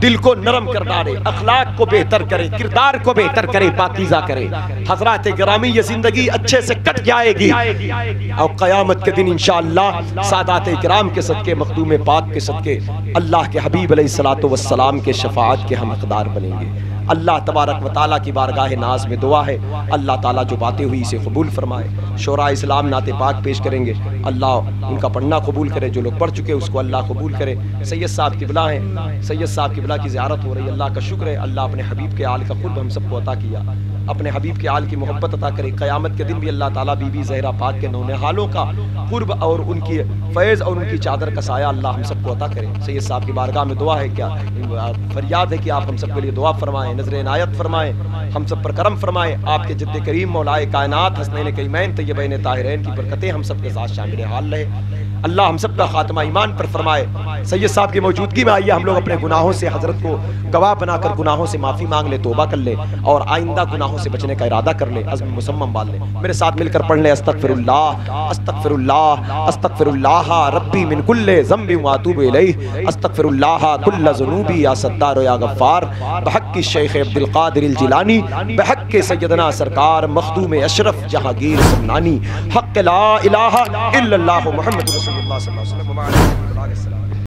दिल को नरम कर डाले, अखलाक को बेहतर करे, किरदार को बेहतर करे, पाकीज़ा करे। हज़रात गिरामी ये जिंदगी अच्छे से कट जाएगी और क़यामत के दिन इंशाअल्लाह सादात इकराम के सदके, मखदूम पाक के सदके, अल्लाह के हबीब अलैहिस्सलातु वस्सलाम के शफाअत के हम हक़दार बनेंगे। अल्लाह तबारक व तआला की बारगाह नाज में दुआ है अल्लाह ताला जो बातें हुई इसे कबूल फरमाए। शोरा इस्लाम नाते पाक पेश करेंगे, अल्लाह उनका पढ़ना कबूल करे, जो लोग पढ़ चुके उसको अल्लाह कबूल करे। सैयद साहब किबला हैं, सैयद साहब किबला की ज़ियारत हो रही है, अल्लाह का शुक्र है अल्लाह अपने हबीब के आल का क़ुर्ब हम सबको अता किया, अपने हबीब के आल की मोहब्बत अता करे। क़यामत के दिन भी अल्लाह ताला बीबी ज़हरा पाक के नौनिहालों का क़ुर्ब और उनकी फैज़ और उनकी चादर का साया अल्लाह हम सबको अता करे। सैयद साहब की बारगाह में दुआ है, क्या फरियाद है कि आप हम सब के लिए दुआ फरमाएं, नज़र इनायत फरमाएं, हम सब पर करम फरमाएं। आपके जिद्द करीम मौलाए कायनात हसनैन करीमैन तय्यबैन ताहिरैन की बरकतें हम सब के साथ शामिल हाल रहे। अल्लाह हम सब का खात्मा ईमान पर फरमाए। सैयद साहब की मौजूदगी में आइए हम लोग अपने गुनाहों से हजरत को गवाह बनाकर गुनाहों से माफ़ी मांग ले, तौबा कर ले और आइंदा गुनाहों से बचने का इरादा कर ले, अज़्म मुसम्मम बांध ले। मेरे साथ मिलकर पढ़ ले अस्तगफिरुल्लाह अस्तगफिरुल्लाह अस्तगफिरुल्लाह रब्बी मिन कुल्ले ज़म्बिन व अतूबु इलैहि अस्तगफिरुल्लाह कुल्ल ज़ुनूबी या सत्तार या गफ़्फ़ार बहक़्क़ि शेख़ अब्दुल क़ादिर जिलानी बहक़्क़ि सय्यदना सरकार मखदूम अशरफ जहांगीर समनानी हक़्क़ ला इलाहा इल्लल्लाह मुहम्मदुर रसूलुल्लाह सल्लल्लाहु अलैहि वसल्लम।